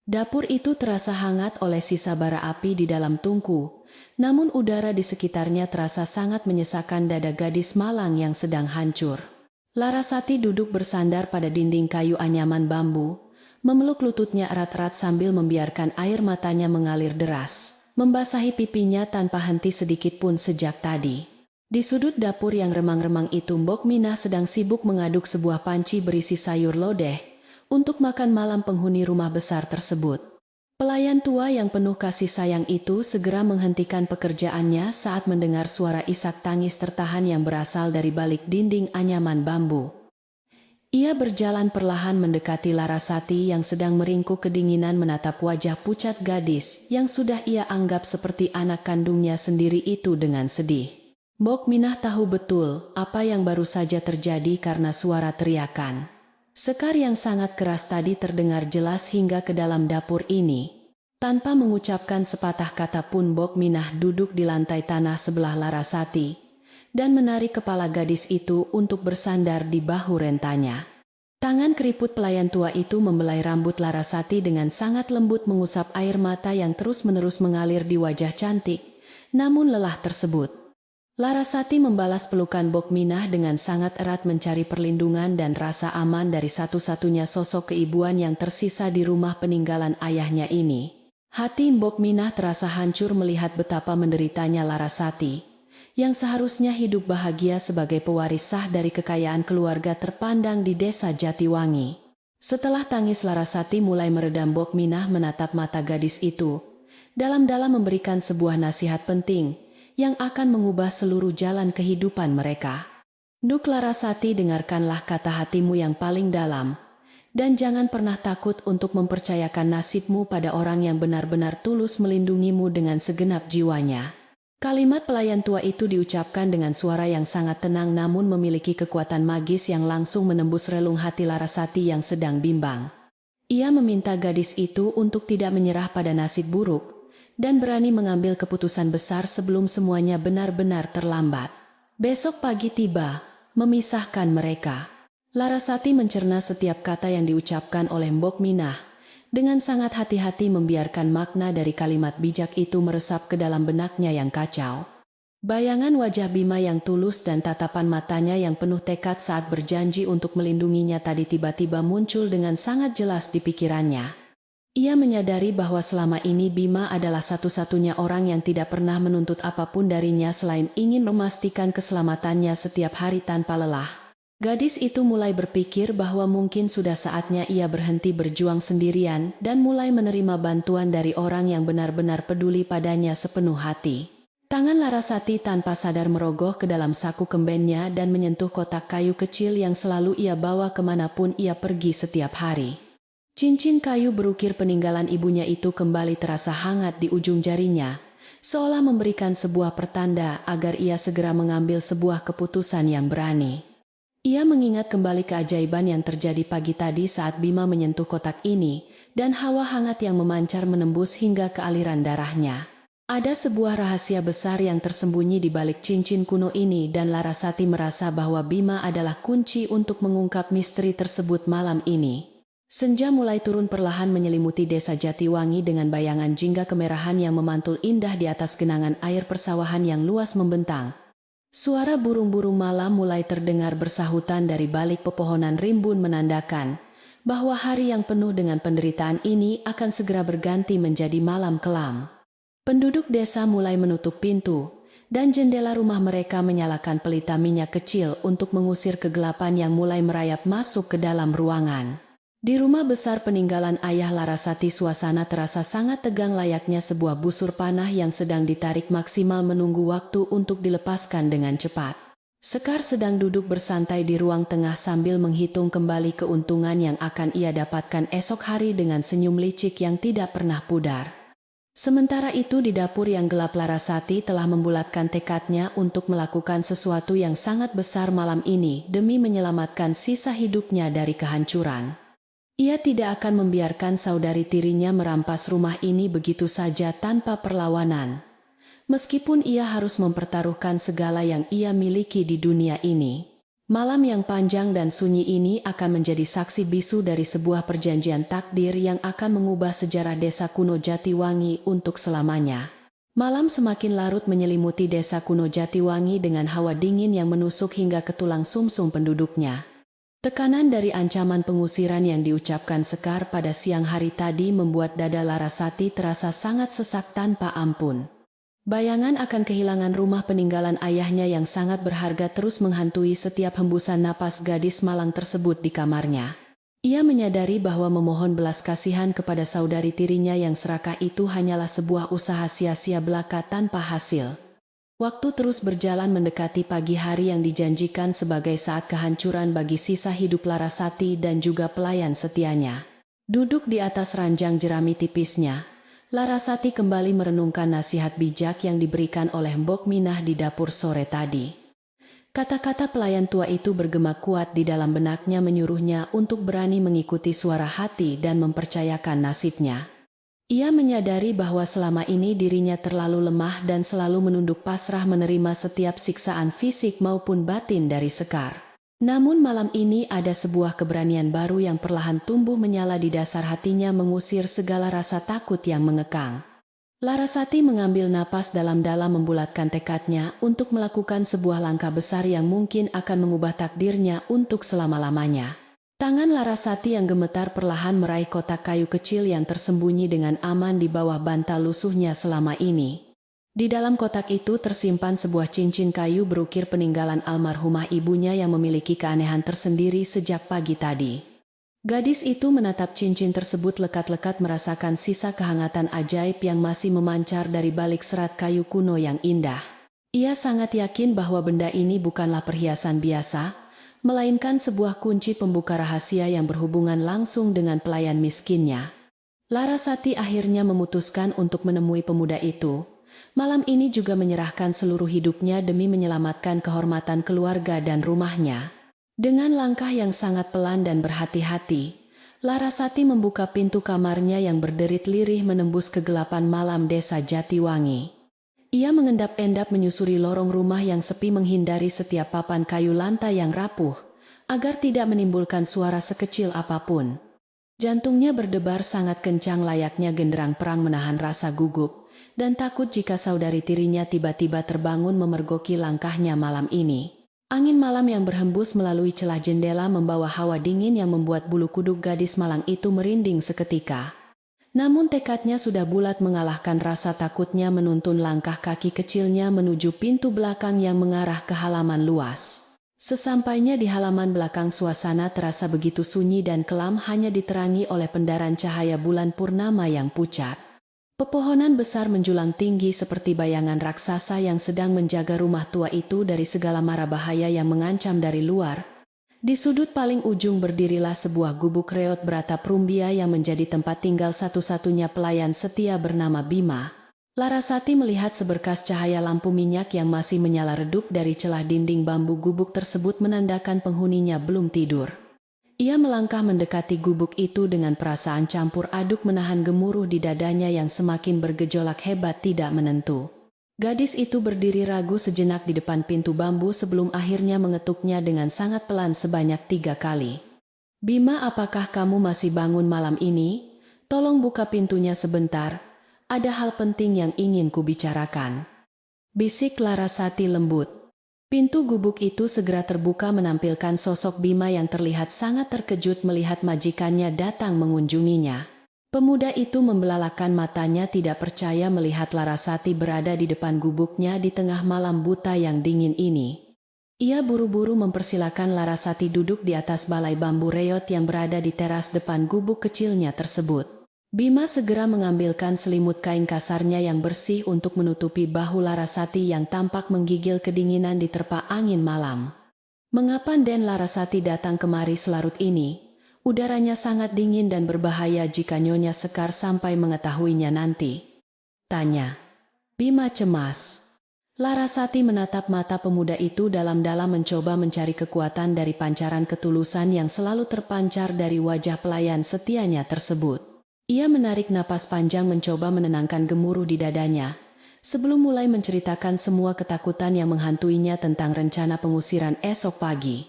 Dapur itu terasa hangat oleh sisa bara api di dalam tungku, namun udara di sekitarnya terasa sangat menyesakan dada gadis malang yang sedang hancur. Larasati duduk bersandar pada dinding kayu anyaman bambu, memeluk lututnya erat-erat sambil membiarkan air matanya mengalir deras, membasahi pipinya tanpa henti sedikit pun sejak tadi. Di sudut dapur yang remang-remang itu, Mbok Minah sedang sibuk mengaduk sebuah panci berisi sayur lodeh untuk makan malam penghuni rumah besar tersebut. Pelayan tua yang penuh kasih sayang itu segera menghentikan pekerjaannya saat mendengar suara isak tangis tertahan yang berasal dari balik dinding anyaman bambu. Ia berjalan perlahan mendekati Larasati yang sedang meringkuk kedinginan menatap wajah pucat gadis yang sudah ia anggap seperti anak kandungnya sendiri itu dengan sedih. Mbok Minah tahu betul apa yang baru saja terjadi karena suara teriakan Sekar yang sangat keras tadi terdengar jelas hingga ke dalam dapur ini. Tanpa mengucapkan sepatah kata pun Mbok Minah duduk di lantai tanah sebelah Larasati dan menarik kepala gadis itu untuk bersandar di bahu rentanya. Tangan keriput pelayan tua itu membelai rambut Larasati dengan sangat lembut mengusap air mata yang terus-menerus mengalir di wajah cantik, namun lelah tersebut. Larasati membalas pelukan Mbok Minah dengan sangat erat mencari perlindungan dan rasa aman dari satu-satunya sosok keibuan yang tersisa di rumah peninggalan ayahnya ini. Hati Mbok Minah terasa hancur melihat betapa menderitanya Larasati, yang seharusnya hidup bahagia sebagai pewaris sah dari kekayaan keluarga terpandang di desa Jatiwangi. Setelah tangis Larasati mulai meredam, Mbok Minah menatap mata gadis itu, dalam-dalam memberikan sebuah nasihat penting, yang akan mengubah seluruh jalan kehidupan mereka. Nduk Larasati, dengarkanlah kata hatimu yang paling dalam, dan jangan pernah takut untuk mempercayakan nasibmu pada orang yang benar-benar tulus melindungimu dengan segenap jiwanya. Kalimat pelayan tua itu diucapkan dengan suara yang sangat tenang namun memiliki kekuatan magis yang langsung menembus relung hati Larasati yang sedang bimbang. Ia meminta gadis itu untuk tidak menyerah pada nasib buruk, dan berani mengambil keputusan besar sebelum semuanya benar-benar terlambat. Besok pagi tiba, memisahkan mereka. Larasati mencerna setiap kata yang diucapkan oleh Mbok Minah, dengan sangat hati-hati membiarkan makna dari kalimat bijak itu meresap ke dalam benaknya yang kacau. Bayangan wajah Bima yang tulus dan tatapan matanya yang penuh tekad saat berjanji untuk melindunginya tadi tiba-tiba muncul dengan sangat jelas di pikirannya. Ia menyadari bahwa selama ini Bima adalah satu-satunya orang yang tidak pernah menuntut apapun darinya selain ingin memastikan keselamatannya setiap hari tanpa lelah. Gadis itu mulai berpikir bahwa mungkin sudah saatnya ia berhenti berjuang sendirian dan mulai menerima bantuan dari orang yang benar-benar peduli padanya sepenuh hati. Tangan Larasati tanpa sadar merogoh ke dalam saku kembennya dan menyentuh kotak kayu kecil yang selalu ia bawa kemanapun ia pergi setiap hari. Cincin kayu berukir peninggalan ibunya itu kembali terasa hangat di ujung jarinya, seolah memberikan sebuah pertanda agar ia segera mengambil sebuah keputusan yang berani. Ia mengingat kembali keajaiban yang terjadi pagi tadi saat Bima menyentuh kotak ini, dan hawa hangat yang memancar menembus hingga ke aliran darahnya. Ada sebuah rahasia besar yang tersembunyi di balik cincin kuno ini dan Larasati merasa bahwa Bima adalah kunci untuk mengungkap misteri tersebut malam ini. Senja mulai turun perlahan menyelimuti desa Jatiwangi dengan bayangan jingga kemerahan yang memantul indah di atas genangan air persawahan yang luas membentang. Suara burung-burung malam mulai terdengar bersahutan dari balik pepohonan rimbun menandakan bahwa hari yang penuh dengan penderitaan ini akan segera berganti menjadi malam kelam. Penduduk desa mulai menutup pintu, dan jendela rumah mereka menyalakan pelita minyak kecil untuk mengusir kegelapan yang mulai merayap masuk ke dalam ruangan. Di rumah besar peninggalan ayah Larasati suasana terasa sangat tegang layaknya sebuah busur panah yang sedang ditarik maksimal menunggu waktu untuk dilepaskan dengan cepat. Sekar sedang duduk bersantai di ruang tengah sambil menghitung kembali keuntungan yang akan ia dapatkan esok hari dengan senyum licik yang tidak pernah pudar. Sementara itu di dapur yang gelap Larasati telah membulatkan tekadnya untuk melakukan sesuatu yang sangat besar malam ini demi menyelamatkan sisa hidupnya dari kehancuran. Ia tidak akan membiarkan saudari tirinya merampas rumah ini begitu saja tanpa perlawanan. Meskipun ia harus mempertaruhkan segala yang ia miliki di dunia ini. Malam yang panjang dan sunyi ini akan menjadi saksi bisu dari sebuah perjanjian takdir yang akan mengubah sejarah desa kuno Jatiwangi untuk selamanya. Malam semakin larut menyelimuti desa kuno Jatiwangi dengan hawa dingin yang menusuk hingga ke tulang sumsum penduduknya. Tekanan dari ancaman pengusiran yang diucapkan Sekar pada siang hari tadi membuat dada Larasati terasa sangat sesak tanpa ampun. Bayangan akan kehilangan rumah peninggalan ayahnya yang sangat berharga terus menghantui setiap hembusan napas gadis malang tersebut di kamarnya. Ia menyadari bahwa memohon belas kasihan kepada saudari tirinya yang serakah itu hanyalah sebuah usaha sia-sia belaka tanpa hasil. Waktu terus berjalan mendekati pagi hari yang dijanjikan sebagai saat kehancuran bagi sisa hidup Larasati dan juga pelayan setianya. Duduk di atas ranjang jerami tipisnya, Larasati kembali merenungkan nasihat bijak yang diberikan oleh Mbok Minah di dapur sore tadi. Kata-kata pelayan tua itu bergema kuat di dalam benaknya menyuruhnya untuk berani mengikuti suara hati dan mempercayakan nasibnya. Ia menyadari bahwa selama ini dirinya terlalu lemah dan selalu menunduk pasrah menerima setiap siksaan fisik maupun batin dari Sekar. Namun malam ini ada sebuah keberanian baru yang perlahan tumbuh menyala di dasar hatinya mengusir segala rasa takut yang mengekang. Larasati mengambil napas dalam-dalam membulatkan tekadnya untuk melakukan sebuah langkah besar yang mungkin akan mengubah takdirnya untuk selama-lamanya. Tangan Larasati yang gemetar perlahan meraih kotak kayu kecil yang tersembunyi dengan aman di bawah bantal lusuhnya selama ini. Di dalam kotak itu tersimpan sebuah cincin kayu berukir peninggalan almarhumah ibunya yang memiliki keanehan tersendiri sejak pagi tadi. Gadis itu menatap cincin tersebut lekat-lekat merasakan sisa kehangatan ajaib yang masih memancar dari balik serat kayu kuno yang indah. Ia sangat yakin bahwa benda ini bukanlah perhiasan biasa, melainkan sebuah kunci pembuka rahasia yang berhubungan langsung dengan pelayan miskinnya. Larasati akhirnya memutuskan untuk menemui pemuda itu. Malam ini juga menyerahkan seluruh hidupnya demi menyelamatkan kehormatan keluarga dan rumahnya. Dengan langkah yang sangat pelan dan berhati-hati, Larasati membuka pintu kamarnya yang berderit lirih menembus kegelapan malam desa Jatiwangi. Ia mengendap-endap menyusuri lorong rumah yang sepi menghindari setiap papan kayu lantai yang rapuh, agar tidak menimbulkan suara sekecil apapun. Jantungnya berdebar sangat kencang layaknya genderang perang menahan rasa gugup, dan takut jika saudari tirinya tiba-tiba terbangun memergoki langkahnya malam ini. Angin malam yang berhembus melalui celah jendela membawa hawa dingin yang membuat bulu kuduk gadis malang itu merinding seketika. Namun tekadnya sudah bulat mengalahkan rasa takutnya menuntun langkah kaki kecilnya menuju pintu belakang yang mengarah ke halaman luas. Sesampainya di halaman belakang suasana terasa begitu sunyi dan kelam hanya diterangi oleh pendaran cahaya bulan purnama yang pucat. Pepohonan besar menjulang tinggi seperti bayangan raksasa yang sedang menjaga rumah tua itu dari segala mara bahaya yang mengancam dari luar. Di sudut paling ujung berdirilah sebuah gubuk reot beratap rumbia yang menjadi tempat tinggal satu-satunya pelayan setia bernama Bima. Larasati melihat seberkas cahaya lampu minyak yang masih menyala redup dari celah dinding bambu gubuk tersebut menandakan penghuninya belum tidur. Ia melangkah mendekati gubuk itu dengan perasaan campur aduk menahan gemuruh di dadanya yang semakin bergejolak hebat tidak menentu. Gadis itu berdiri ragu sejenak di depan pintu bambu sebelum akhirnya mengetuknya dengan sangat pelan sebanyak 3 kali. "Bima, apakah kamu masih bangun malam ini? Tolong buka pintunya sebentar, ada hal penting yang ingin kubicarakan," bisik Larasati lembut. Pintu gubuk itu segera terbuka menampilkan sosok Bima yang terlihat sangat terkejut melihat majikannya datang mengunjunginya. Pemuda itu membelalakan matanya tidak percaya melihat Larasati berada di depan gubuknya di tengah malam buta yang dingin ini. Ia buru-buru mempersilakan Larasati duduk di atas balai bambu reot yang berada di teras depan gubuk kecilnya tersebut. Bima segera mengambilkan selimut kain kasarnya yang bersih untuk menutupi bahu Larasati yang tampak menggigil kedinginan diterpa angin malam. "Mengapa Den Larasati datang kemari selarut ini? Udaranya sangat dingin dan berbahaya jika Nyonya Sekar sampai mengetahuinya nanti," tanya. Bima cemas. Larasati menatap mata pemuda itu dalam-dalam mencoba mencari kekuatan dari pancaran ketulusan yang selalu terpancar dari wajah pelayan setianya tersebut. Ia menarik napas panjang mencoba menenangkan gemuruh di dadanya, sebelum mulai menceritakan semua ketakutan yang menghantuinya tentang rencana pengusiran esok pagi.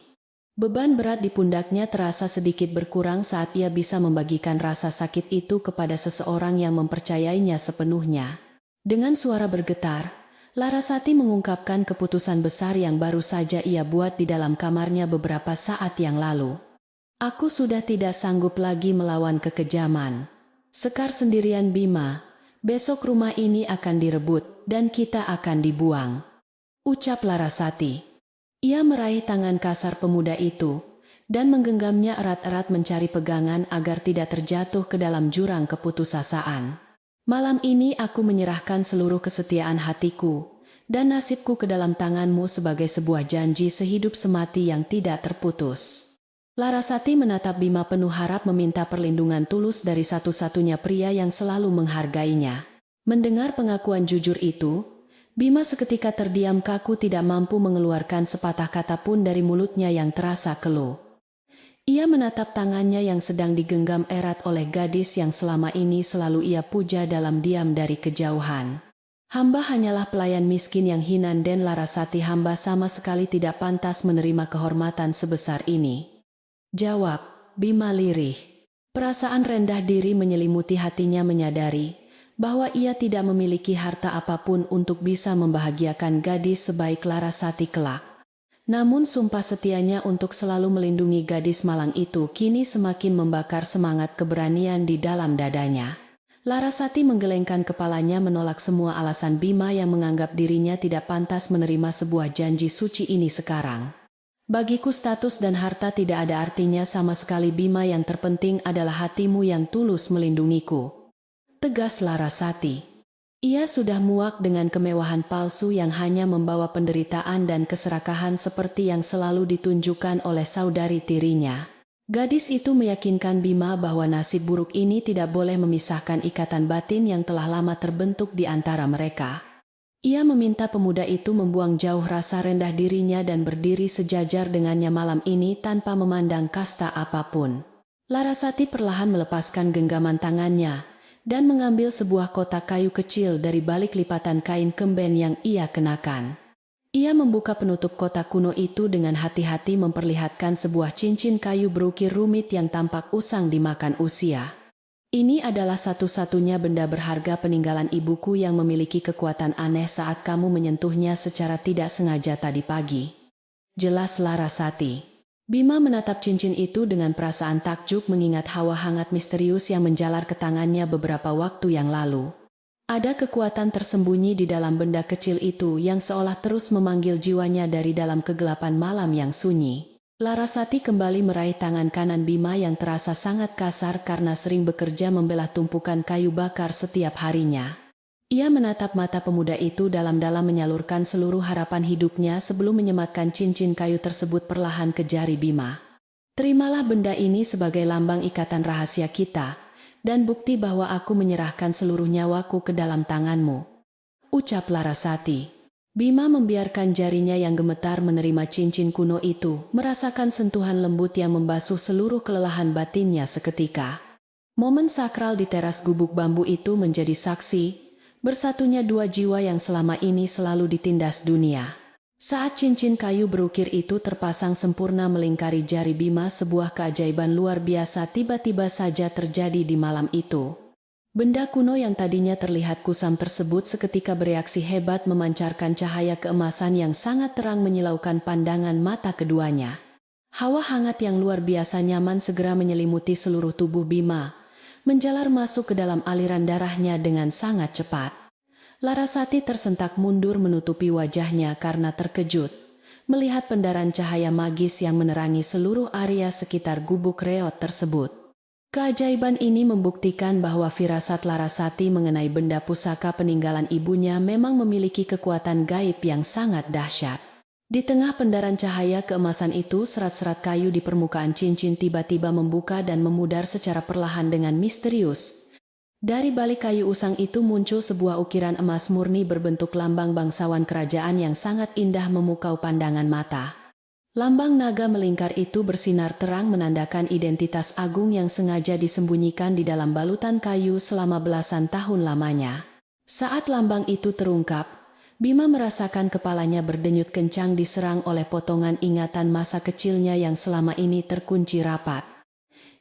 Beban berat di pundaknya terasa sedikit berkurang saat ia bisa membagikan rasa sakit itu kepada seseorang yang mempercayainya sepenuhnya. Dengan suara bergetar, Larasati mengungkapkan keputusan besar yang baru saja ia buat di dalam kamarnya beberapa saat yang lalu. "Aku sudah tidak sanggup lagi melawan kekejaman. Sekar sendirian Bima, besok rumah ini akan direbut dan kita akan dibuang," ucap Larasati. Ia meraih tangan kasar pemuda itu, dan menggenggamnya erat-erat mencari pegangan agar tidak terjatuh ke dalam jurang keputusasaan. Malam ini aku menyerahkan seluruh kesetiaan hatiku dan nasibku ke dalam tanganmu sebagai sebuah janji sehidup semati yang tidak terputus. Larasati menatap Bima penuh harap meminta perlindungan tulus dari satu-satunya pria yang selalu menghargainya. Mendengar pengakuan jujur itu, Bima seketika terdiam kaku tidak mampu mengeluarkan sepatah kata pun dari mulutnya yang terasa keluh. Ia menatap tangannya yang sedang digenggam erat oleh gadis yang selama ini selalu ia puja dalam diam dari kejauhan. Hamba hanyalah pelayan miskin yang hina dan Larasati hamba sama sekali tidak pantas menerima kehormatan sebesar ini. Jawab, Bima lirih. Perasaan rendah diri menyelimuti hatinya menyadari bahwa ia tidak memiliki harta apapun untuk bisa membahagiakan gadis sebaik Larasati kelak. Namun sumpah setianya untuk selalu melindungi gadis malang itu kini semakin membakar semangat keberanian di dalam dadanya. Larasati menggelengkan kepalanya menolak semua alasan Bima yang menganggap dirinya tidak pantas menerima sebuah janji suci ini sekarang. Bagiku status dan harta tidak ada artinya sama sekali Bima, yang terpenting adalah hatimu yang tulus melindungiku. Tegas Larasati. Ia sudah muak dengan kemewahan palsu yang hanya membawa penderitaan dan keserakahan seperti yang selalu ditunjukkan oleh saudari tirinya. Gadis itu meyakinkan Bima bahwa nasib buruk ini tidak boleh memisahkan ikatan batin yang telah lama terbentuk di antara mereka. Ia meminta pemuda itu membuang jauh rasa rendah dirinya dan berdiri sejajar dengannya malam ini tanpa memandang kasta apapun. Larasati perlahan melepaskan genggaman tangannya dan mengambil sebuah kotak kayu kecil dari balik lipatan kain kemben yang ia kenakan. Ia membuka penutup kotak kuno itu dengan hati-hati memperlihatkan sebuah cincin kayu berukir rumit yang tampak usang dimakan usia. Ini adalah satu-satunya benda berharga peninggalan ibuku yang memiliki kekuatan aneh saat kamu menyentuhnya secara tidak sengaja tadi pagi. Jelas Larasati. Bima menatap cincin itu dengan perasaan takjub mengingat hawa hangat misterius yang menjalar ke tangannya beberapa waktu yang lalu. Ada kekuatan tersembunyi di dalam benda kecil itu yang seolah terus memanggil jiwanya dari dalam kegelapan malam yang sunyi. Larasati kembali meraih tangan kanan Bima yang terasa sangat kasar karena sering bekerja membelah tumpukan kayu bakar setiap harinya. Ia menatap mata pemuda itu dalam-dalam menyalurkan seluruh harapan hidupnya sebelum menyematkan cincin kayu tersebut perlahan ke jari Bima. Terimalah benda ini sebagai lambang ikatan rahasia kita, dan bukti bahwa aku menyerahkan seluruh nyawaku ke dalam tanganmu, ucap Larasati. Bima membiarkan jarinya yang gemetar menerima cincin kuno itu, merasakan sentuhan lembut yang membasuh seluruh kelelahan batinnya seketika. Momen sakral di teras gubuk bambu itu menjadi saksi bersatunya dua jiwa yang selama ini selalu ditindas dunia. Saat cincin kayu berukir itu terpasang sempurna melingkari jari Bima, sebuah keajaiban luar biasa tiba-tiba saja terjadi di malam itu. Benda kuno yang tadinya terlihat kusam tersebut seketika bereaksi hebat memancarkan cahaya keemasan yang sangat terang menyilaukan pandangan mata keduanya. Hawa hangat yang luar biasa nyaman segera menyelimuti seluruh tubuh Bima, menjalar masuk ke dalam aliran darahnya dengan sangat cepat. Larasati tersentak mundur menutupi wajahnya karena terkejut melihat pendaran cahaya magis yang menerangi seluruh area sekitar gubuk reot tersebut. Keajaiban ini membuktikan bahwa firasat Larasati mengenai benda pusaka peninggalan ibunya memang memiliki kekuatan gaib yang sangat dahsyat. Di tengah pendaran cahaya keemasan itu, serat-serat kayu di permukaan cincin tiba-tiba membuka dan memudar secara perlahan dengan misterius. Dari balik kayu usang itu muncul sebuah ukiran emas murni berbentuk lambang bangsawan kerajaan yang sangat indah memukau pandangan mata. Lambang naga melingkar itu bersinar terang menandakan identitas agung yang sengaja disembunyikan di dalam balutan kayu selama belasan tahun lamanya. Saat lambang itu terungkap, Bima merasakan kepalanya berdenyut kencang diserang oleh potongan ingatan masa kecilnya yang selama ini terkunci rapat.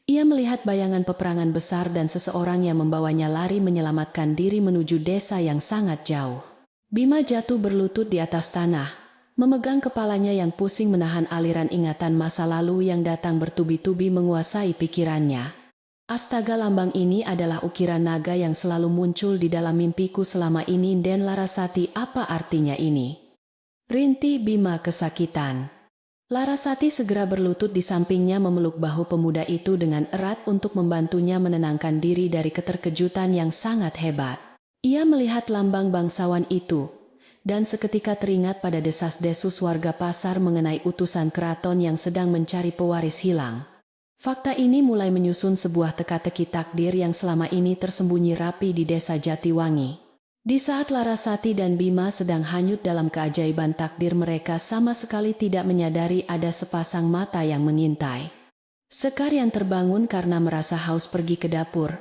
Ia melihat bayangan peperangan besar dan seseorang yang membawanya lari menyelamatkan diri menuju desa yang sangat jauh. Bima jatuh berlutut di atas tanah, memegang kepalanya yang pusing menahan aliran ingatan masa lalu yang datang bertubi-tubi menguasai pikirannya. Astaga, lambang ini adalah ukiran naga yang selalu muncul di dalam mimpiku selama ini. Dan Larasati, apa artinya ini? Rintih Bima kesakitan. Larasati segera berlutut di sampingnya memeluk bahu pemuda itu dengan erat untuk membantunya menenangkan diri dari keterkejutan yang sangat hebat. Ia melihat lambang bangsawan itu, dan seketika teringat pada desas-desus warga pasar mengenai utusan keraton yang sedang mencari pewaris hilang. Fakta ini mulai menyusun sebuah teka-teki takdir yang selama ini tersembunyi rapi di desa Jatiwangi. Di saat Larasati dan Bima sedang hanyut dalam keajaiban takdir, mereka sama sekali tidak menyadari ada sepasang mata yang mengintai. Sekar yang terbangun karena merasa haus pergi ke dapur,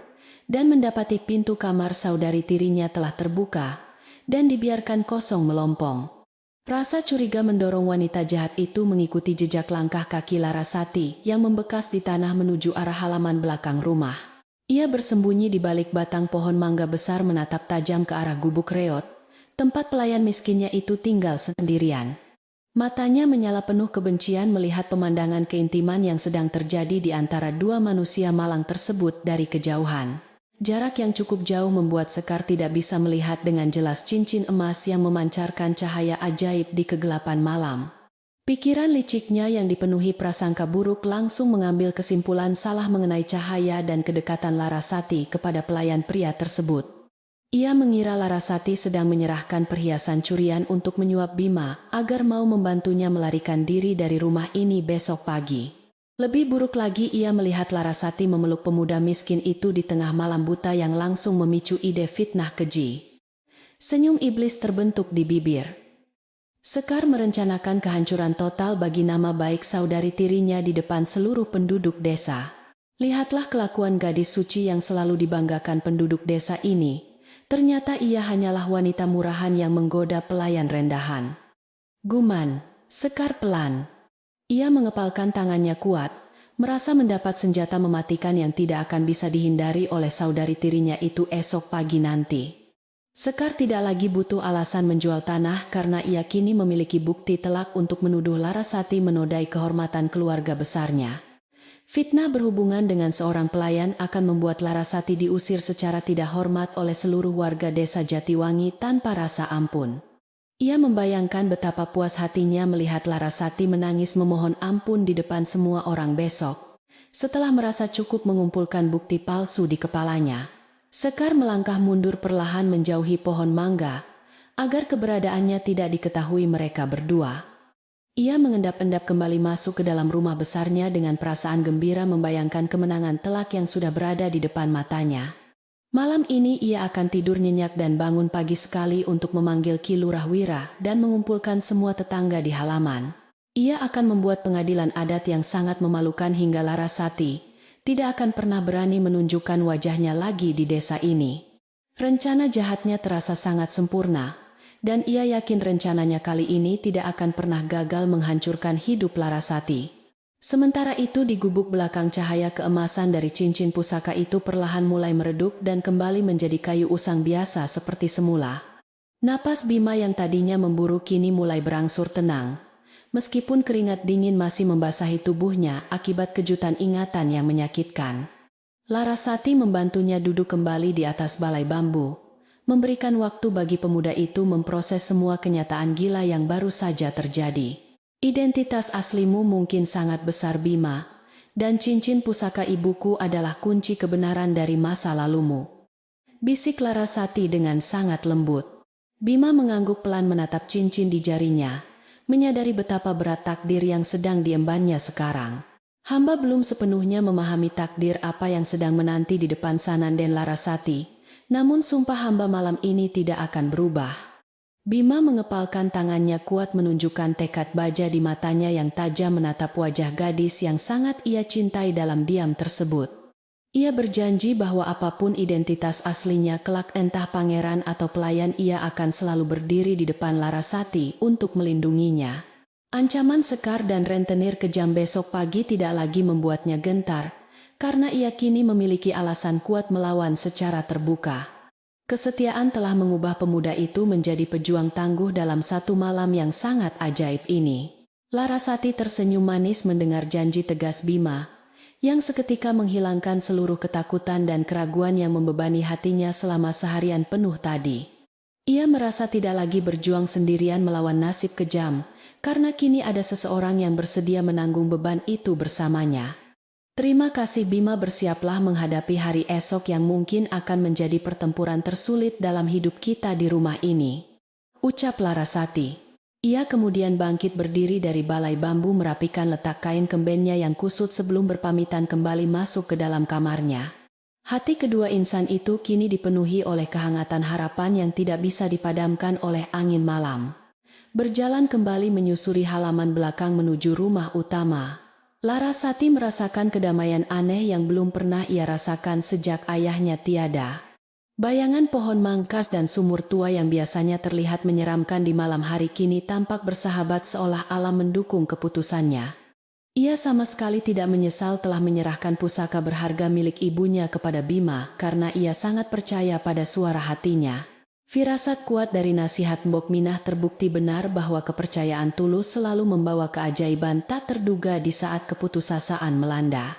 dan mendapati pintu kamar saudari tirinya telah terbuka, dan dibiarkan kosong melompong. Rasa curiga mendorong wanita jahat itu mengikuti jejak langkah kaki Larasati yang membekas di tanah menuju arah halaman belakang rumah. Ia bersembunyi di balik batang pohon mangga besar menatap tajam ke arah gubuk reot, tempat pelayan miskinnya itu tinggal sendirian. Matanya menyala penuh kebencian melihat pemandangan keintiman yang sedang terjadi di antara dua manusia malang tersebut dari kejauhan. Jarak yang cukup jauh membuat Sekar tidak bisa melihat dengan jelas cincin emas yang memancarkan cahaya ajaib di kegelapan malam. Pikiran liciknya yang dipenuhi prasangka buruk langsung mengambil kesimpulan salah mengenai cahaya dan kedekatan Larasati kepada pelayan pria tersebut. Ia mengira Larasati sedang menyerahkan perhiasan curian untuk menyuap Bima agar mau membantunya melarikan diri dari rumah ini besok pagi. Lebih buruk lagi, ia melihat Larasati memeluk pemuda miskin itu di tengah malam buta yang langsung memicu ide fitnah keji. Senyum iblis terbentuk di bibir. Sekar merencanakan kehancuran total bagi nama baik saudari tirinya di depan seluruh penduduk desa. Lihatlah kelakuan gadis suci yang selalu dibanggakan penduduk desa ini. Ternyata ia hanyalah wanita murahan yang menggoda pelayan rendahan. Guman, Sekar pelan. Ia mengepalkan tangannya kuat, merasa mendapat senjata mematikan yang tidak akan bisa dihindari oleh saudari tirinya itu esok pagi nanti. Sekar tidak lagi butuh alasan menjual tanah karena ia kini memiliki bukti telak untuk menuduh Larasati menodai kehormatan keluarga besarnya. Fitnah berhubungan dengan seorang pelayan akan membuat Larasati diusir secara tidak hormat oleh seluruh warga desa Jatiwangi tanpa rasa ampun. Ia membayangkan betapa puas hatinya melihat Larasati menangis memohon ampun di depan semua orang besok, setelah merasa cukup mengumpulkan bukti palsu di kepalanya. Sekar melangkah mundur perlahan menjauhi pohon mangga, agar keberadaannya tidak diketahui mereka berdua. Ia mengendap-endap kembali masuk ke dalam rumah besarnya dengan perasaan gembira membayangkan kemenangan telak yang sudah berada di depan matanya. Malam ini ia akan tidur nyenyak dan bangun pagi sekali untuk memanggil Ki Lurah Wira dan mengumpulkan semua tetangga di halaman. Ia akan membuat pengadilan adat yang sangat memalukan hingga Larasati tidak akan pernah berani menunjukkan wajahnya lagi di desa ini. Rencana jahatnya terasa sangat sempurna, dan ia yakin rencananya kali ini tidak akan pernah gagal menghancurkan hidup Larasati. Sementara itu di gubuk belakang cahaya keemasan dari cincin pusaka itu perlahan mulai meredup dan kembali menjadi kayu usang biasa seperti semula. Napas Bima yang tadinya memburu kini mulai berangsur tenang. Meskipun keringat dingin masih membasahi tubuhnya akibat kejutan ingatan yang menyakitkan. Larasati membantunya duduk kembali di atas balai bambu, memberikan waktu bagi pemuda itu memproses semua kenyataan gila yang baru saja terjadi. Identitas aslimu mungkin sangat besar Bima, dan cincin pusaka ibuku adalah kunci kebenaran dari masa lalumu. Bisik Larasati dengan sangat lembut. Bima mengangguk pelan menatap cincin di jarinya, menyadari betapa berat takdir yang sedang diembannya sekarang. Hamba belum sepenuhnya memahami takdir apa yang sedang menanti di depan Sananden Larasati, namun sumpah hamba malam ini tidak akan berubah. Bima mengepalkan tangannya kuat menunjukkan tekad baja di matanya yang tajam menatap wajah gadis yang sangat ia cintai dalam diam tersebut. Ia berjanji bahwa apapun identitas aslinya kelak entah pangeran atau pelayan ia akan selalu berdiri di depan Larasati untuk melindunginya. Ancaman Sekar dan rentenir kejam besok pagi tidak lagi membuatnya gentar, karena ia kini memiliki alasan kuat melawan secara terbuka. Kesetiaan telah mengubah pemuda itu menjadi pejuang tangguh dalam satu malam yang sangat ajaib ini. Larasati tersenyum manis mendengar janji tegas Bima, yang seketika menghilangkan seluruh ketakutan dan keraguan yang membebani hatinya selama seharian penuh tadi. Ia merasa tidak lagi berjuang sendirian melawan nasib kejam, karena kini ada seseorang yang bersedia menanggung beban itu bersamanya. Terima kasih Bima, bersiaplah menghadapi hari esok yang mungkin akan menjadi pertempuran tersulit dalam hidup kita di rumah ini, ucap Larasati. Ia kemudian bangkit berdiri dari balai bambu, merapikan letak kain kembennya yang kusut sebelum berpamitan kembali masuk ke dalam kamarnya. Hati kedua insan itu kini dipenuhi oleh kehangatan harapan yang tidak bisa dipadamkan oleh angin malam. Berjalan kembali menyusuri halaman belakang menuju rumah utama, Larasati merasakan kedamaian aneh yang belum pernah ia rasakan sejak ayahnya tiada. Bayangan pohon mangkas dan sumur tua yang biasanya terlihat menyeramkan di malam hari kini tampak bersahabat, seolah alam mendukung keputusannya. Ia sama sekali tidak menyesal telah menyerahkan pusaka berharga milik ibunya kepada Bima karena ia sangat percaya pada suara hatinya. Firasat kuat dari nasihat Mbok Minah terbukti benar bahwa kepercayaan tulus selalu membawa keajaiban tak terduga di saat keputusasaan melanda.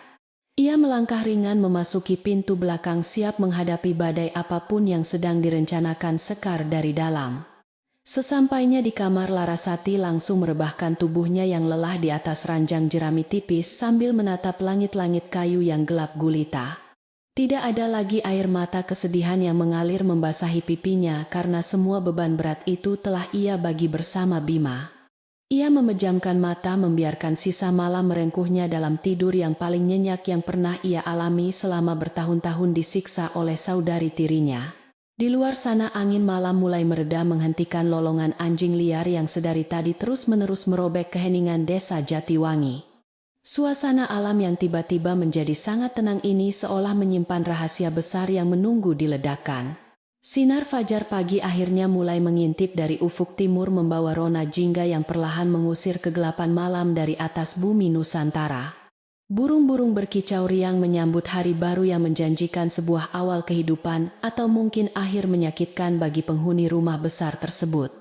Ia melangkah ringan memasuki pintu belakang, siap menghadapi badai apapun yang sedang direncanakan Sekar dari dalam. Sesampainya di kamar, Larasati langsung merebahkan tubuhnya yang lelah di atas ranjang jerami tipis sambil menatap langit-langit kayu yang gelap gulita. Tidak ada lagi air mata kesedihan yang mengalir membasahi pipinya karena semua beban berat itu telah ia bagi bersama Bima. Ia memejamkan mata, membiarkan sisa malam merengkuhnya dalam tidur yang paling nyenyak yang pernah ia alami selama bertahun-tahun disiksa oleh saudari tirinya. Di luar sana angin malam mulai mereda, menghentikan lolongan anjing liar yang sedari tadi terus-menerus merobek keheningan desa Jatiwangi. Suasana alam yang tiba-tiba menjadi sangat tenang ini seolah menyimpan rahasia besar yang menunggu diledakkan. Sinar fajar pagi akhirnya mulai mengintip dari ufuk timur, membawa rona jingga yang perlahan mengusir kegelapan malam dari atas bumi Nusantara. Burung-burung berkicau riang menyambut hari baru yang menjanjikan sebuah awal kehidupan atau mungkin akhir menyakitkan bagi penghuni rumah besar tersebut.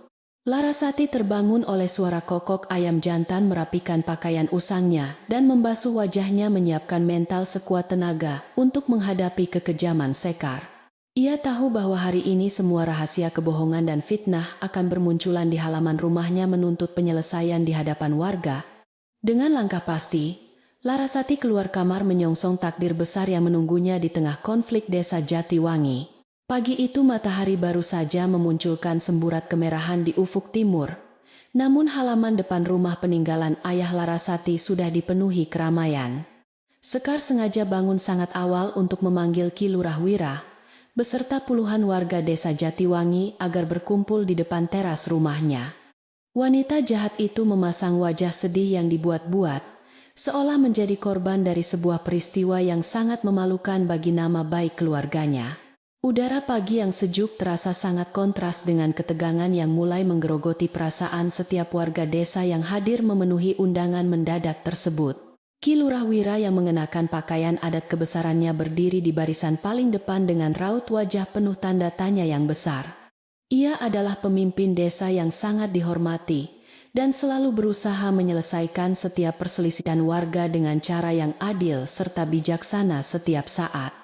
Larasati terbangun oleh suara kokok ayam jantan, merapikan pakaian usangnya dan membasuh wajahnya, menyiapkan mental sekuat tenaga untuk menghadapi kekejaman Sekar. Ia tahu bahwa hari ini semua rahasia kebohongan dan fitnah akan bermunculan di halaman rumahnya, menuntut penyelesaian di hadapan warga. Dengan langkah pasti, Larasati keluar kamar menyongsong takdir besar yang menunggunya di tengah konflik desa Jatiwangi. Pagi itu matahari baru saja memunculkan semburat kemerahan di ufuk timur. Namun halaman depan rumah peninggalan ayah Larasati sudah dipenuhi keramaian. Sekar sengaja bangun sangat awal untuk memanggil Ki Lurah Wira beserta puluhan warga desa Jatiwangi agar berkumpul di depan teras rumahnya. Wanita jahat itu memasang wajah sedih yang dibuat-buat, seolah menjadi korban dari sebuah peristiwa yang sangat memalukan bagi nama baik keluarganya. Udara pagi yang sejuk terasa sangat kontras dengan ketegangan yang mulai menggerogoti perasaan setiap warga desa yang hadir memenuhi undangan mendadak tersebut. Ki Lurah Wira yang mengenakan pakaian adat kebesarannya berdiri di barisan paling depan dengan raut wajah penuh tanda tanya yang besar. Ia adalah pemimpin desa yang sangat dihormati dan selalu berusaha menyelesaikan setiap perselisihan warga dengan cara yang adil serta bijaksana setiap saat.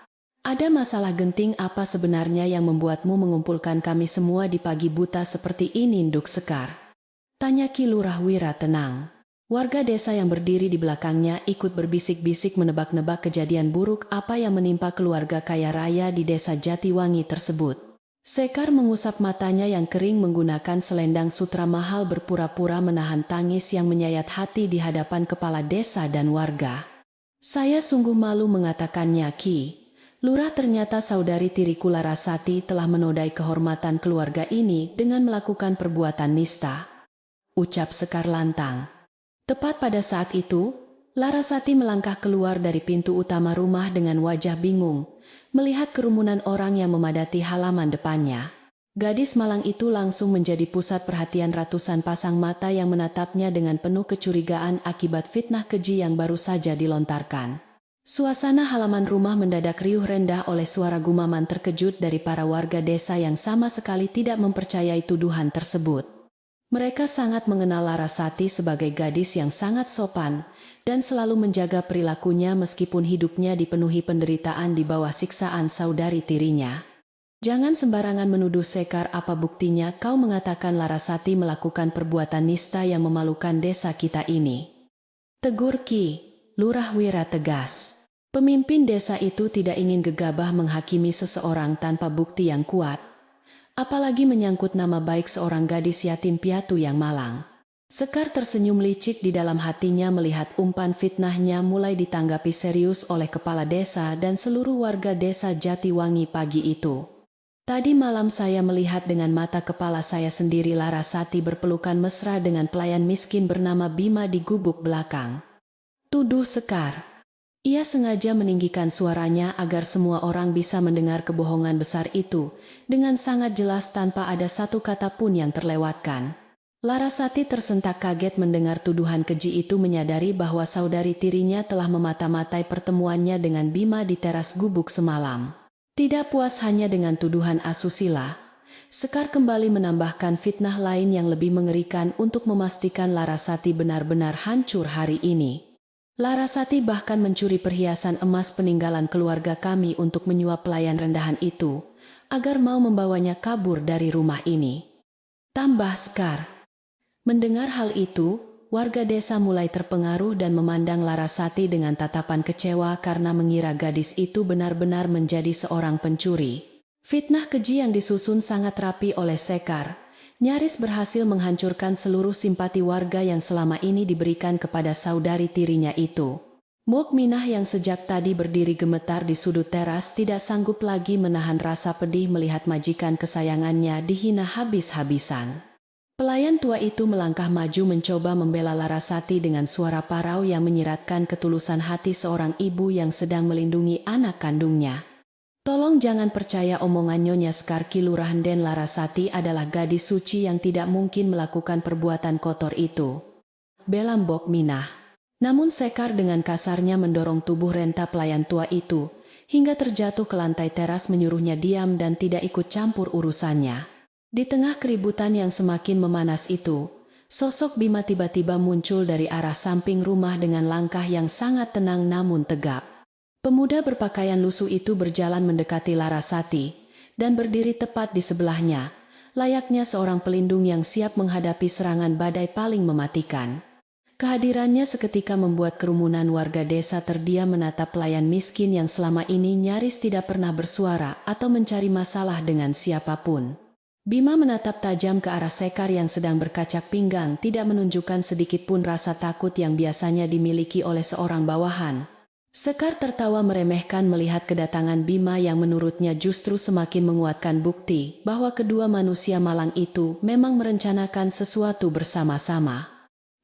Ada masalah genting apa sebenarnya yang membuatmu mengumpulkan kami semua di pagi buta seperti ini, Nduk Sekar? Tanya Ki Lurah Wira tenang. Warga desa yang berdiri di belakangnya ikut berbisik-bisik menebak-nebak kejadian buruk apa yang menimpa keluarga kaya raya di desa Jatiwangi tersebut. Sekar mengusap matanya yang kering menggunakan selendang sutra mahal, berpura-pura menahan tangis yang menyayat hati di hadapan kepala desa dan warga. Saya sungguh malu mengatakannya, Ki Lurah, ternyata saudari tiriku Larasati telah menodai kehormatan keluarga ini dengan melakukan perbuatan nista, ucap Sekar lantang. Tepat pada saat itu, Larasati melangkah keluar dari pintu utama rumah dengan wajah bingung, melihat kerumunan orang yang memadati halaman depannya. Gadis malang itu langsung menjadi pusat perhatian ratusan pasang mata yang menatapnya dengan penuh kecurigaan akibat fitnah keji yang baru saja dilontarkan. Suasana halaman rumah mendadak riuh rendah oleh suara gumaman terkejut dari para warga desa yang sama sekali tidak mempercayai tuduhan tersebut. Mereka sangat mengenal Larasati sebagai gadis yang sangat sopan dan selalu menjaga perilakunya meskipun hidupnya dipenuhi penderitaan di bawah siksaan saudari tirinya. Jangan sembarangan menuduh Sekar. Apa buktinya kau mengatakan Larasati melakukan perbuatan nista yang memalukan desa kita ini? Tegur Ki Lurah Wira tegas. Pemimpin desa itu tidak ingin gegabah menghakimi seseorang tanpa bukti yang kuat. Apalagi menyangkut nama baik seorang gadis yatim piatu yang malang. Sekar tersenyum licik di dalam hatinya melihat umpan fitnahnya mulai ditanggapi serius oleh kepala desa dan seluruh warga desa Jatiwangi pagi itu. Tadi malam saya melihat dengan mata kepala saya sendiri Larasati berpelukan mesra dengan pelayan miskin bernama Bima di gubuk belakang. Tuduh Sekar. Ia sengaja meninggikan suaranya agar semua orang bisa mendengar kebohongan besar itu, dengan sangat jelas tanpa ada satu kata pun yang terlewatkan. Larasati tersentak kaget mendengar tuduhan keji itu, menyadari bahwa saudari tirinya telah memata-matai pertemuannya dengan Bima di teras gubuk semalam. Tidak puas hanya dengan tuduhan asusila, Sekar kembali menambahkan fitnah lain yang lebih mengerikan untuk memastikan Larasati benar-benar hancur hari ini. Larasati bahkan mencuri perhiasan emas peninggalan keluarga kami untuk menyuap pelayan rendahan itu, agar mau membawanya kabur dari rumah ini. Tambah Sekar. Mendengar hal itu, warga desa mulai terpengaruh dan memandang Larasati dengan tatapan kecewa karena mengira gadis itu benar-benar menjadi seorang pencuri. Fitnah keji yang disusun sangat rapi oleh Sekar nyaris berhasil menghancurkan seluruh simpati warga yang selama ini diberikan kepada saudari tirinya itu. Mukminah yang sejak tadi berdiri gemetar di sudut teras tidak sanggup lagi menahan rasa pedih melihat majikan kesayangannya dihina habis-habisan. Pelayan tua itu melangkah maju mencoba membela Larasati dengan suara parau yang menyiratkan ketulusan hati seorang ibu yang sedang melindungi anak kandungnya. Tolong jangan percaya omongan Nyonya Sekar. Ki Lurah Den Larasati adalah gadis suci yang tidak mungkin melakukan perbuatan kotor itu. Belambok Minah. Namun Sekar dengan kasarnya mendorong tubuh renta pelayan tua itu, hingga terjatuh ke lantai teras menyuruhnya diam dan tidak ikut campur urusannya. Di tengah keributan yang semakin memanas itu, sosok Bima tiba-tiba muncul dari arah samping rumah dengan langkah yang sangat tenang namun tegap. Pemuda berpakaian lusuh itu berjalan mendekati Larasati dan berdiri tepat di sebelahnya, layaknya seorang pelindung yang siap menghadapi serangan badai paling mematikan. Kehadirannya seketika membuat kerumunan warga desa terdiam menatap pelayan miskin yang selama ini nyaris tidak pernah bersuara atau mencari masalah dengan siapapun. Bima menatap tajam ke arah Sekar yang sedang berkacak pinggang, tidak menunjukkan sedikitpun rasa takut yang biasanya dimiliki oleh seorang bawahan. Sekar tertawa meremehkan melihat kedatangan Bima yang menurutnya justru semakin menguatkan bukti bahwa kedua manusia malang itu memang merencanakan sesuatu bersama-sama.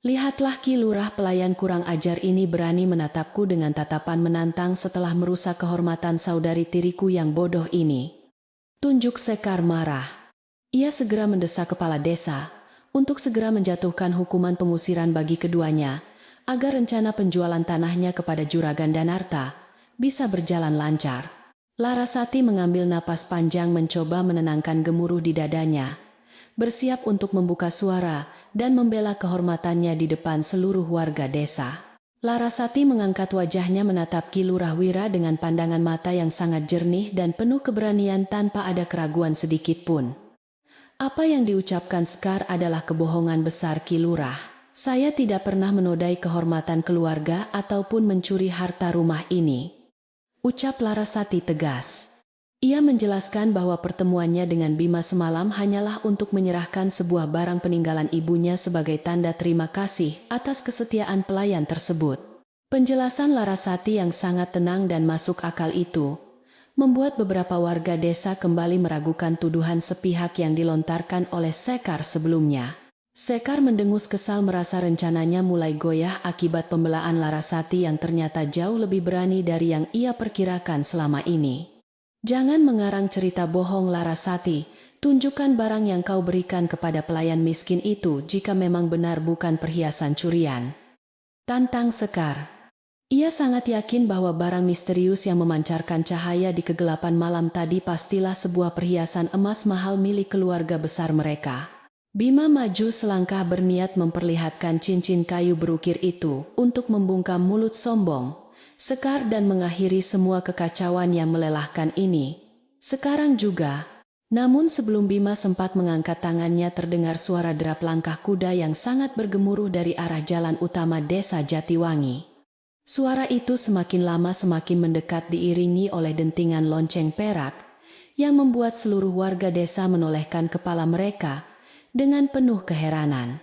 Lihatlah Ki Lurah, pelayan kurang ajar ini berani menatapku dengan tatapan menantang setelah merusak kehormatan saudari tiriku yang bodoh ini. Tunjuk Sekar marah. Ia segera mendesak kepala desa untuk segera menjatuhkan hukuman pengusiran bagi keduanya, agar rencana penjualan tanahnya kepada Juragan Danarta bisa berjalan lancar. Larasati mengambil napas panjang mencoba menenangkan gemuruh di dadanya, bersiap untuk membuka suara dan membela kehormatannya di depan seluruh warga desa. Larasati mengangkat wajahnya menatap Ki Lurah Wira dengan pandangan mata yang sangat jernih dan penuh keberanian tanpa ada keraguan sedikitpun. Apa yang diucapkan Sekar adalah kebohongan besar Ki Lurah. Saya tidak pernah menodai kehormatan keluarga ataupun mencuri harta rumah ini, ucap Larasati tegas. Ia menjelaskan bahwa pertemuannya dengan Bima semalam hanyalah untuk menyerahkan sebuah barang peninggalan ibunya sebagai tanda terima kasih atas kesetiaan pelayan tersebut. Penjelasan Larasati yang sangat tenang dan masuk akal itu membuat beberapa warga desa kembali meragukan tuduhan sepihak yang dilontarkan oleh Sekar sebelumnya. Sekar mendengus kesal merasa rencananya mulai goyah akibat pembelaan Larasati yang ternyata jauh lebih berani dari yang ia perkirakan selama ini. Jangan mengarang cerita bohong Larasati, tunjukkan barang yang kau berikan kepada pelayan miskin itu jika memang benar bukan perhiasan curian. Tantang Sekar. Ia sangat yakin bahwa barang misterius yang memancarkan cahaya di kegelapan malam tadi pastilah sebuah perhiasan emas mahal milik keluarga besar mereka. Bima maju selangkah berniat memperlihatkan cincin kayu berukir itu untuk membungkam mulut sombong Sekar dan mengakhiri semua kekacauan yang melelahkan ini. Sekarang juga. Namun sebelum Bima sempat mengangkat tangannya terdengar suara derap langkah kuda yang sangat bergemuruh dari arah jalan utama desa Jatiwangi. Suara itu semakin lama semakin mendekat diiringi oleh dentingan lonceng perak yang membuat seluruh warga desa menolehkan kepala mereka dengan penuh keheranan.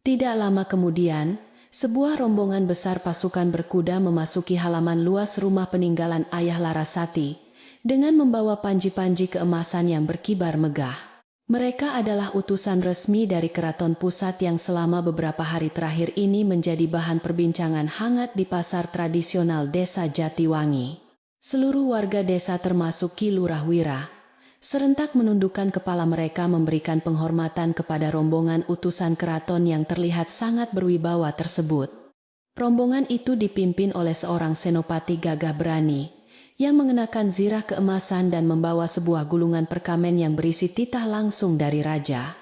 Tidak lama kemudian, sebuah rombongan besar pasukan berkuda memasuki halaman luas rumah peninggalan ayah Larasati dengan membawa panji-panji keemasan yang berkibar megah. Mereka adalah utusan resmi dari keraton pusat yang selama beberapa hari terakhir ini menjadi bahan perbincangan hangat di pasar tradisional desa Jatiwangi. Seluruh warga desa termasuk Ki Lurah Wira serentak menundukkan kepala mereka memberikan penghormatan kepada rombongan utusan keraton yang terlihat sangat berwibawa tersebut. Rombongan itu dipimpin oleh seorang senopati gagah berani yang mengenakan zirah keemasan dan membawa sebuah gulungan perkamen yang berisi titah langsung dari raja.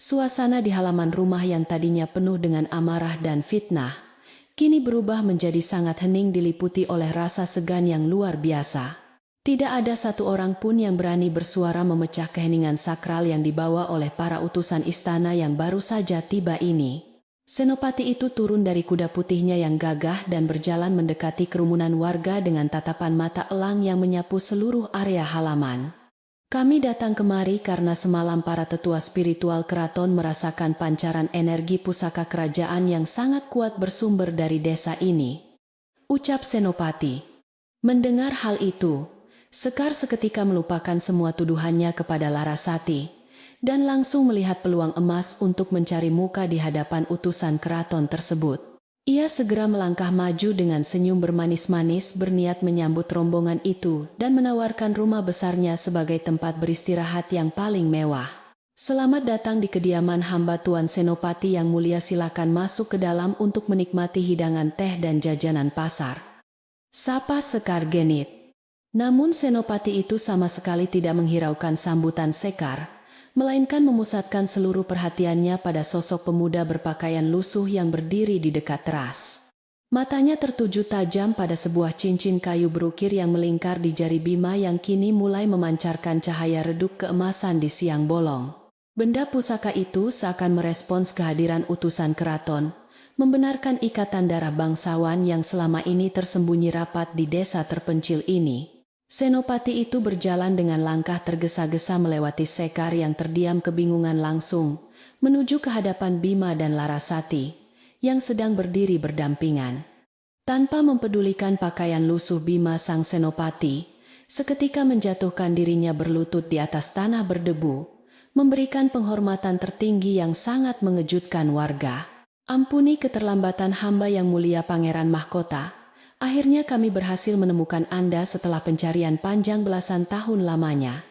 Suasana di halaman rumah yang tadinya penuh dengan amarah dan fitnah, kini berubah menjadi sangat hening diliputi oleh rasa segan yang luar biasa. Tidak ada satu orang pun yang berani bersuara memecah keheningan sakral yang dibawa oleh para utusan istana yang baru saja tiba ini. Senopati itu turun dari kuda putihnya yang gagah dan berjalan mendekati kerumunan warga dengan tatapan mata elang yang menyapu seluruh area halaman. Kami datang kemari karena semalam para tetua spiritual keraton merasakan pancaran energi pusaka kerajaan yang sangat kuat bersumber dari desa ini, ucap Senopati. Mendengar hal itu, Sekar seketika melupakan semua tuduhannya kepada Larasati dan langsung melihat peluang emas untuk mencari muka di hadapan utusan keraton tersebut. Ia segera melangkah maju dengan senyum bermanis-manis berniat menyambut rombongan itu dan menawarkan rumah besarnya sebagai tempat beristirahat yang paling mewah. Selamat datang di kediaman hamba Tuan Senopati yang mulia, silakan masuk ke dalam untuk menikmati hidangan teh dan jajanan pasar, sapa Sekar Genit. Namun Senopati itu sama sekali tidak menghiraukan sambutan Sekar, melainkan memusatkan seluruh perhatiannya pada sosok pemuda berpakaian lusuh yang berdiri di dekat teras. Matanya tertuju tajam pada sebuah cincin kayu berukir yang melingkar di jari Bima yang kini mulai memancarkan cahaya redup keemasan di siang bolong. Benda pusaka itu seakan merespons kehadiran utusan keraton, membenarkan ikatan darah bangsawan yang selama ini tersembunyi rapat di desa terpencil ini. Senopati itu berjalan dengan langkah tergesa-gesa melewati Sekar yang terdiam kebingungan langsung menuju ke hadapan Bima dan Larasati yang sedang berdiri berdampingan. Tanpa mempedulikan pakaian lusuh Bima, sang senopati seketika menjatuhkan dirinya berlutut di atas tanah berdebu, memberikan penghormatan tertinggi yang sangat mengejutkan warga. Ampuni keterlambatan hamba yang mulia Pangeran Mahkota. Akhirnya kami berhasil menemukan Anda setelah pencarian panjang belasan tahun lamanya,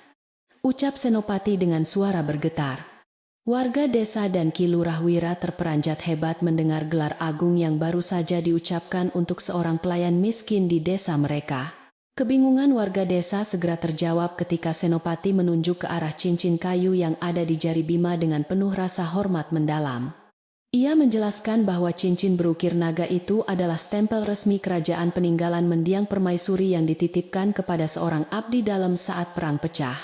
ucap Senopati dengan suara bergetar. Warga desa dan Ki Lurah Wira terperanjat hebat mendengar gelar agung yang baru saja diucapkan untuk seorang pelayan miskin di desa mereka. Kebingungan warga desa segera terjawab ketika Senopati menunjuk ke arah cincin kayu yang ada di jari Bima dengan penuh rasa hormat mendalam. Ia menjelaskan bahwa cincin berukir naga itu adalah stempel resmi kerajaan peninggalan mendiang permaisuri yang dititipkan kepada seorang abdi dalam saat perang pecah.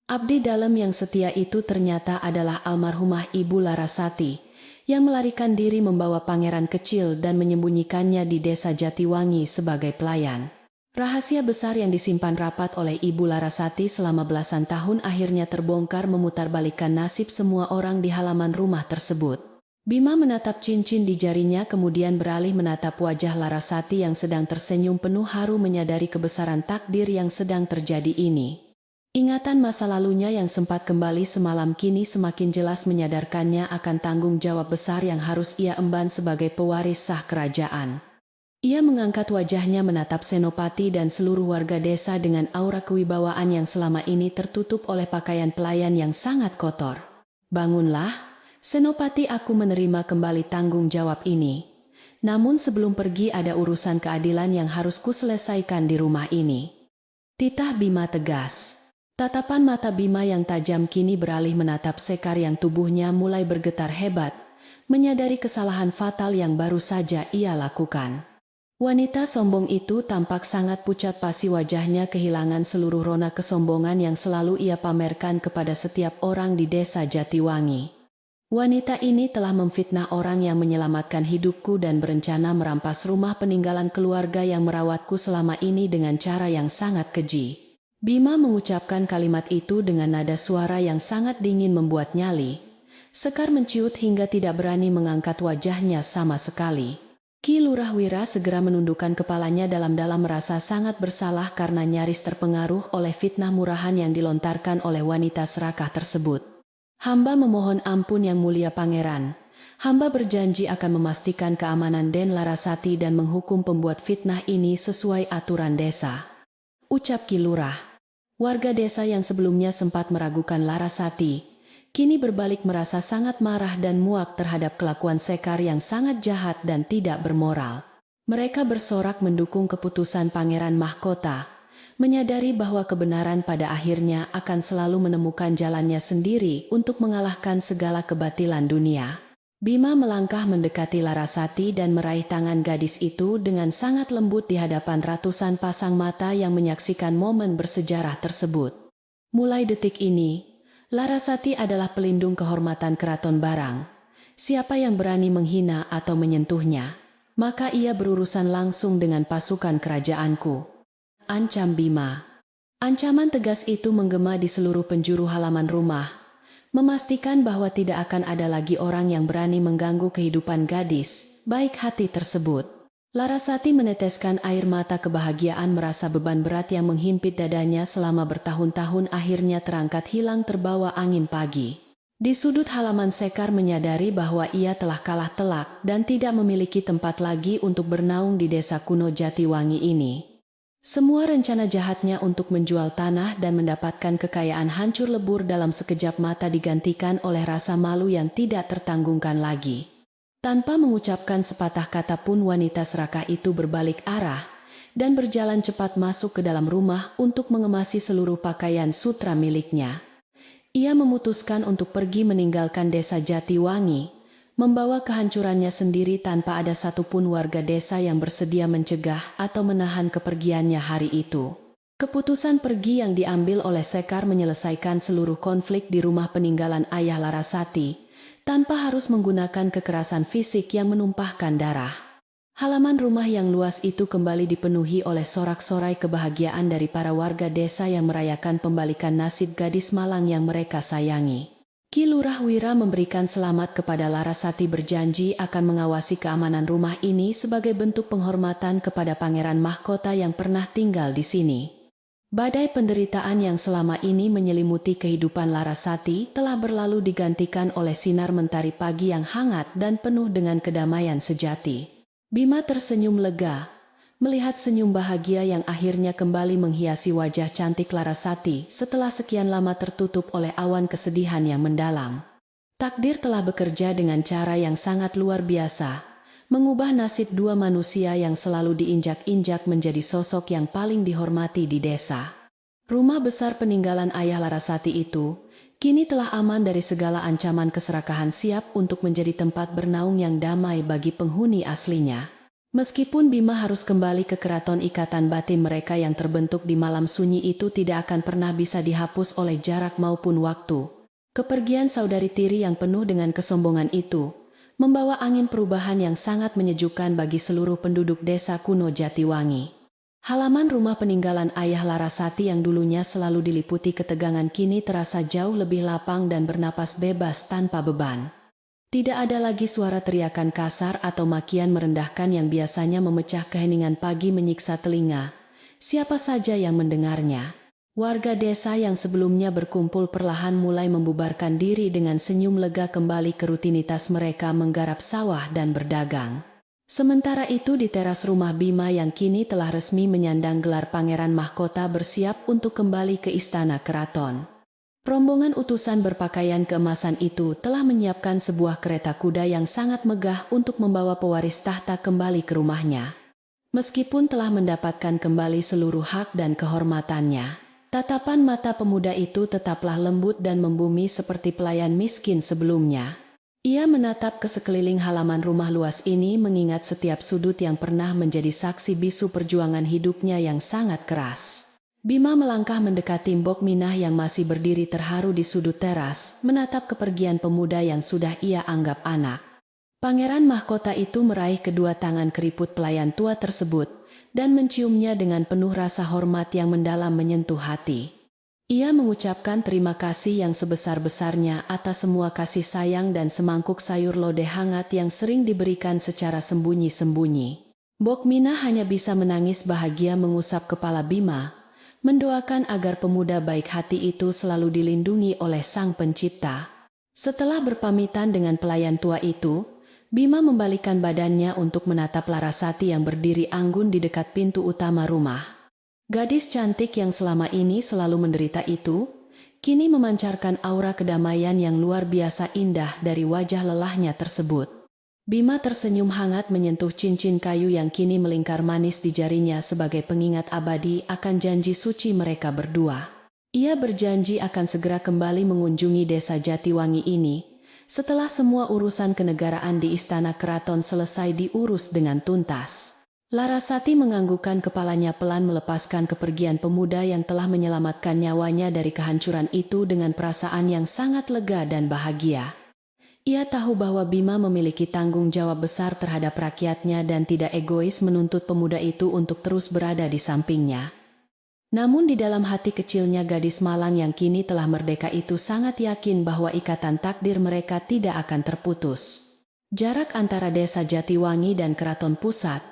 Abdi dalam yang setia itu ternyata adalah almarhumah Ibu Larasati, yang melarikan diri membawa pangeran kecil dan menyembunyikannya di desa Jatiwangi sebagai pelayan. Rahasia besar yang disimpan rapat oleh Ibu Larasati selama belasan tahun akhirnya terbongkar, memutarbalikkan nasib semua orang di halaman rumah tersebut. Bima menatap cincin di jarinya kemudian beralih menatap wajah Larasati yang sedang tersenyum penuh haru menyadari kebesaran takdir yang sedang terjadi ini. Ingatan masa lalunya yang sempat kembali semalam kini semakin jelas menyadarkannya akan tanggung jawab besar yang harus ia emban sebagai pewaris sah kerajaan. Ia mengangkat wajahnya menatap Senopati dan seluruh warga desa dengan aura kewibawaan yang selama ini tertutup oleh pakaian pelayan yang sangat kotor. Bangunlah, Senopati, aku menerima kembali tanggung jawab ini. Namun sebelum pergi ada urusan keadilan yang harus kuselesaikan di rumah ini, titah Bima tegas. Tatapan mata Bima yang tajam kini beralih menatap Sekar yang tubuhnya mulai bergetar hebat, menyadari kesalahan fatal yang baru saja ia lakukan. Wanita sombong itu tampak sangat pucat pasi, wajahnya kehilangan seluruh rona kesombongan yang selalu ia pamerkan kepada setiap orang di desa Jatiwangi. Wanita ini telah memfitnah orang yang menyelamatkan hidupku dan berencana merampas rumah peninggalan keluarga yang merawatku selama ini dengan cara yang sangat keji. Bima mengucapkan kalimat itu dengan nada suara yang sangat dingin membuat nyali Sekar menciut hingga tidak berani mengangkat wajahnya sama sekali. Ki Lurah Wira segera menundukkan kepalanya dalam-dalam, merasa sangat bersalah karena nyaris terpengaruh oleh fitnah murahan yang dilontarkan oleh wanita serakah tersebut. Hamba memohon ampun yang mulia Pangeran. Hamba berjanji akan memastikan keamanan Den Larasati dan menghukum pembuat fitnah ini sesuai aturan desa, ucap Ki Lurah. Warga desa yang sebelumnya sempat meragukan Larasati, kini berbalik merasa sangat marah dan muak terhadap kelakuan Sekar yang sangat jahat dan tidak bermoral. Mereka bersorak mendukung keputusan Pangeran Mahkota, menyadari bahwa kebenaran pada akhirnya akan selalu menemukan jalannya sendiri untuk mengalahkan segala kebatilan dunia. Bima melangkah mendekati Larasati dan meraih tangan gadis itu dengan sangat lembut di hadapan ratusan pasang mata yang menyaksikan momen bersejarah tersebut. Mulai detik ini, Larasati adalah pelindung kehormatan Keraton Barang. Siapa yang berani menghina atau menyentuhnya, maka ia berurusan langsung dengan pasukan kerajaanku, ancam Bima. Ancaman tegas itu menggema di seluruh penjuru halaman rumah, memastikan bahwa tidak akan ada lagi orang yang berani mengganggu kehidupan gadis baik hati tersebut. Larasati meneteskan air mata kebahagiaan, merasa beban berat yang menghimpit dadanya selama bertahun-tahun akhirnya terangkat hilang terbawa angin pagi. Di sudut halaman Sekar menyadari bahwa ia telah kalah telak dan tidak memiliki tempat lagi untuk bernaung di desa kuno Jatiwangi ini. Semua rencana jahatnya untuk menjual tanah dan mendapatkan kekayaan hancur lebur dalam sekejap mata, digantikan oleh rasa malu yang tidak tertanggungkan lagi. Tanpa mengucapkan sepatah kata pun wanita serakah itu berbalik arah dan berjalan cepat masuk ke dalam rumah untuk mengemasi seluruh pakaian sutra miliknya. Ia memutuskan untuk pergi meninggalkan desa Jatiwangi, membawa kehancurannya sendiri tanpa ada satupun warga desa yang bersedia mencegah atau menahan kepergiannya hari itu. Keputusan pergi yang diambil oleh Sekar menyelesaikan seluruh konflik di rumah peninggalan ayah Larasati, tanpa harus menggunakan kekerasan fisik yang menumpahkan darah. Halaman rumah yang luas itu kembali dipenuhi oleh sorak-sorai kebahagiaan dari para warga desa yang merayakan pembalikan nasib gadis malang yang mereka sayangi. Ki Lurah Wira memberikan selamat kepada Larasati, berjanji akan mengawasi keamanan rumah ini sebagai bentuk penghormatan kepada Pangeran Mahkota yang pernah tinggal di sini. Badai penderitaan yang selama ini menyelimuti kehidupan Larasati telah berlalu, digantikan oleh sinar mentari pagi yang hangat dan penuh dengan kedamaian sejati. Bima tersenyum lega melihat senyum bahagia yang akhirnya kembali menghiasi wajah cantik Larasati setelah sekian lama tertutup oleh awan kesedihan yang mendalam. Takdir telah bekerja dengan cara yang sangat luar biasa, mengubah nasib dua manusia yang selalu diinjak-injak menjadi sosok yang paling dihormati di desa. Rumah besar peninggalan ayah Larasati itu kini telah aman dari segala ancaman keserakahan, siap untuk menjadi tempat bernaung yang damai bagi penghuni aslinya. Meskipun Bima harus kembali ke keraton, ikatan batin mereka yang terbentuk di malam sunyi itu tidak akan pernah bisa dihapus oleh jarak maupun waktu. Kepergian saudari tiri yang penuh dengan kesombongan itu membawa angin perubahan yang sangat menyejukkan bagi seluruh penduduk desa kuno Jatiwangi. Halaman rumah peninggalan ayah Larasati yang dulunya selalu diliputi ketegangan kini terasa jauh lebih lapang dan bernapas bebas tanpa beban. Tidak ada lagi suara teriakan kasar atau makian merendahkan yang biasanya memecah keheningan pagi menyiksa telinga. Siapa saja yang mendengarnya. Warga desa yang sebelumnya berkumpul perlahan mulai membubarkan diri dengan senyum lega kembali ke rutinitas mereka menggarap sawah dan berdagang. Sementara itu di teras rumah Bima yang kini telah resmi menyandang gelar Pangeran Mahkota bersiap untuk kembali ke istana keraton. Rombongan utusan berpakaian keemasan itu telah menyiapkan sebuah kereta kuda yang sangat megah untuk membawa pewaris tahta kembali ke rumahnya. Meskipun telah mendapatkan kembali seluruh hak dan kehormatannya, tatapan mata pemuda itu tetaplah lembut dan membumi seperti pelayan miskin sebelumnya. Ia menatap ke sekeliling halaman rumah luas ini mengingat setiap sudut yang pernah menjadi saksi bisu perjuangan hidupnya yang sangat keras. Bima melangkah mendekati Mbok Minah yang masih berdiri terharu di sudut teras, menatap kepergian pemuda yang sudah ia anggap anak. Pangeran mahkota itu meraih kedua tangan keriput pelayan tua tersebut, dan menciumnya dengan penuh rasa hormat yang mendalam menyentuh hati. Ia mengucapkan terima kasih yang sebesar-besarnya atas semua kasih sayang dan semangkuk sayur lodeh hangat yang sering diberikan secara sembunyi-sembunyi. Mbok Minah hanya bisa menangis bahagia mengusap kepala Bima, mendoakan agar pemuda baik hati itu selalu dilindungi oleh Sang Pencipta. Setelah berpamitan dengan pelayan tua itu, Bima membalikkan badannya untuk menatap Larasati yang berdiri anggun di dekat pintu utama rumah. Gadis cantik yang selama ini selalu menderita itu, kini memancarkan aura kedamaian yang luar biasa indah dari wajah lelahnya tersebut. Bima tersenyum hangat menyentuh cincin kayu yang kini melingkar manis di jarinya sebagai pengingat abadi akan janji suci mereka berdua. Ia berjanji akan segera kembali mengunjungi desa Jatiwangi ini, setelah semua urusan kenegaraan di istana keraton selesai diurus dengan tuntas. Larasati menganggukkan kepalanya pelan melepaskan kepergian pemuda yang telah menyelamatkan nyawanya dari kehancuran itu dengan perasaan yang sangat lega dan bahagia. Ia tahu bahwa Bima memiliki tanggung jawab besar terhadap rakyatnya dan tidak egois menuntut pemuda itu untuk terus berada di sampingnya. Namun di dalam hati kecilnya gadis malang yang kini telah merdeka itu sangat yakin bahwa ikatan takdir mereka tidak akan terputus. Jarak antara desa Jatiwangi dan keraton pusat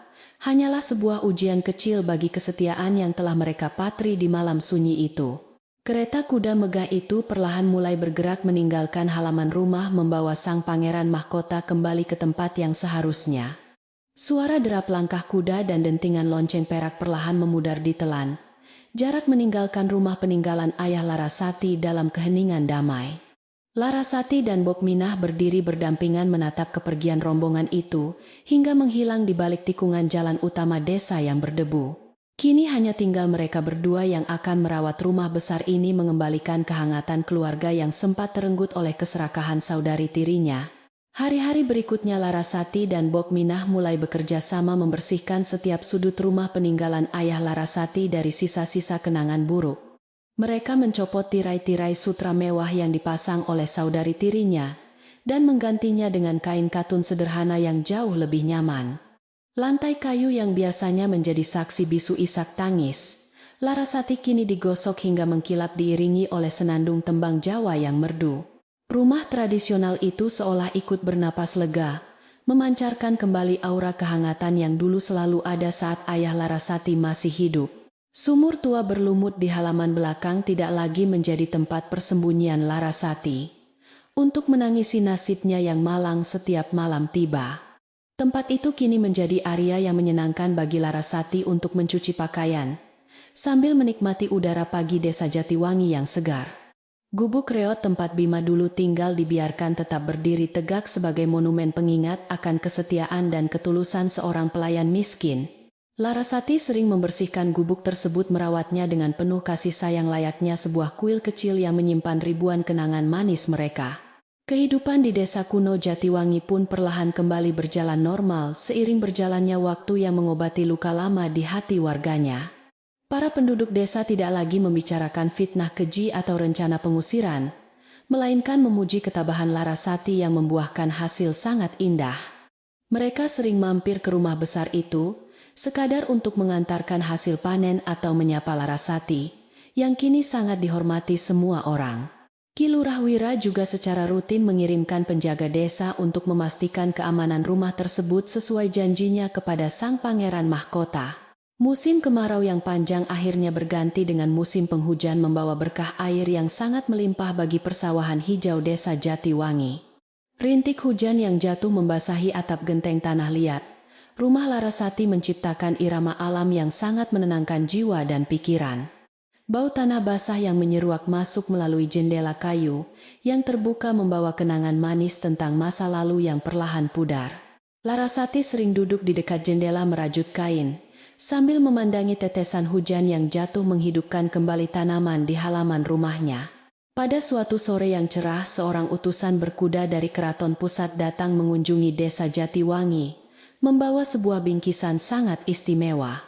hanyalah sebuah ujian kecil bagi kesetiaan yang telah mereka patri di malam sunyi itu. Kereta kuda megah itu perlahan mulai bergerak meninggalkan halaman rumah membawa sang pangeran mahkota kembali ke tempat yang seharusnya. Suara derap langkah kuda dan dentingan lonceng perak perlahan memudar di telan. Jarak meninggalkan rumah peninggalan ayah Larasati dalam keheningan damai. Larasati dan Mbok Minah berdiri berdampingan menatap kepergian rombongan itu, hingga menghilang di balik tikungan jalan utama desa yang berdebu. Kini hanya tinggal mereka berdua yang akan merawat rumah besar ini mengembalikan kehangatan keluarga yang sempat terenggut oleh keserakahan saudari tirinya. Hari-hari berikutnya Larasati dan Mbok Minah mulai bekerja sama membersihkan setiap sudut rumah peninggalan ayah Larasati dari sisa-sisa kenangan buruk. Mereka mencopot tirai-tirai sutra mewah yang dipasang oleh saudari tirinya dan menggantinya dengan kain katun sederhana yang jauh lebih nyaman. Lantai kayu yang biasanya menjadi saksi bisu isak tangis, Larasati kini digosok hingga mengkilap diiringi oleh senandung tembang Jawa yang merdu. Rumah tradisional itu seolah ikut bernapas lega, memancarkan kembali aura kehangatan yang dulu selalu ada saat ayah Larasati masih hidup. Sumur tua berlumut di halaman belakang tidak lagi menjadi tempat persembunyian Larasati untuk menangisi nasibnya yang malang setiap malam tiba. Tempat itu kini menjadi area yang menyenangkan bagi Larasati untuk mencuci pakaian, sambil menikmati udara pagi desa Jatiwangi yang segar. Gubuk reot tempat Bima dulu tinggal dibiarkan tetap berdiri tegak sebagai monumen pengingat akan kesetiaan dan ketulusan seorang pelayan miskin. Larasati sering membersihkan gubuk tersebut merawatnya dengan penuh kasih sayang layaknya sebuah kuil kecil yang menyimpan ribuan kenangan manis mereka. Kehidupan di desa kuno Jatiwangi pun perlahan kembali berjalan normal seiring berjalannya waktu yang mengobati luka lama di hati warganya. Para penduduk desa tidak lagi membicarakan fitnah keji atau rencana pengusiran, melainkan memuji ketabahan Larasati yang membuahkan hasil sangat indah. Mereka sering mampir ke rumah besar itu, sekadar untuk mengantarkan hasil panen atau menyapa Larasati, yang kini sangat dihormati semua orang. Ki Lurah Wira juga secara rutin mengirimkan penjaga desa untuk memastikan keamanan rumah tersebut sesuai janjinya kepada sang pangeran mahkota. Musim kemarau yang panjang akhirnya berganti dengan musim penghujan membawa berkah air yang sangat melimpah bagi persawahan hijau desa Jatiwangi. Rintik hujan yang jatuh membasahi atap genteng tanah liat. Rumah Larasati menciptakan irama alam yang sangat menenangkan jiwa dan pikiran. Bau tanah basah yang menyeruak masuk melalui jendela kayu yang terbuka membawa kenangan manis tentang masa lalu yang perlahan pudar. Larasati sering duduk di dekat jendela merajut kain, sambil memandangi tetesan hujan yang jatuh menghidupkan kembali tanaman di halaman rumahnya. Pada suatu sore yang cerah, seorang utusan berkuda dari keraton pusat datang mengunjungi desa Jatiwangi, membawa sebuah bingkisan sangat istimewa.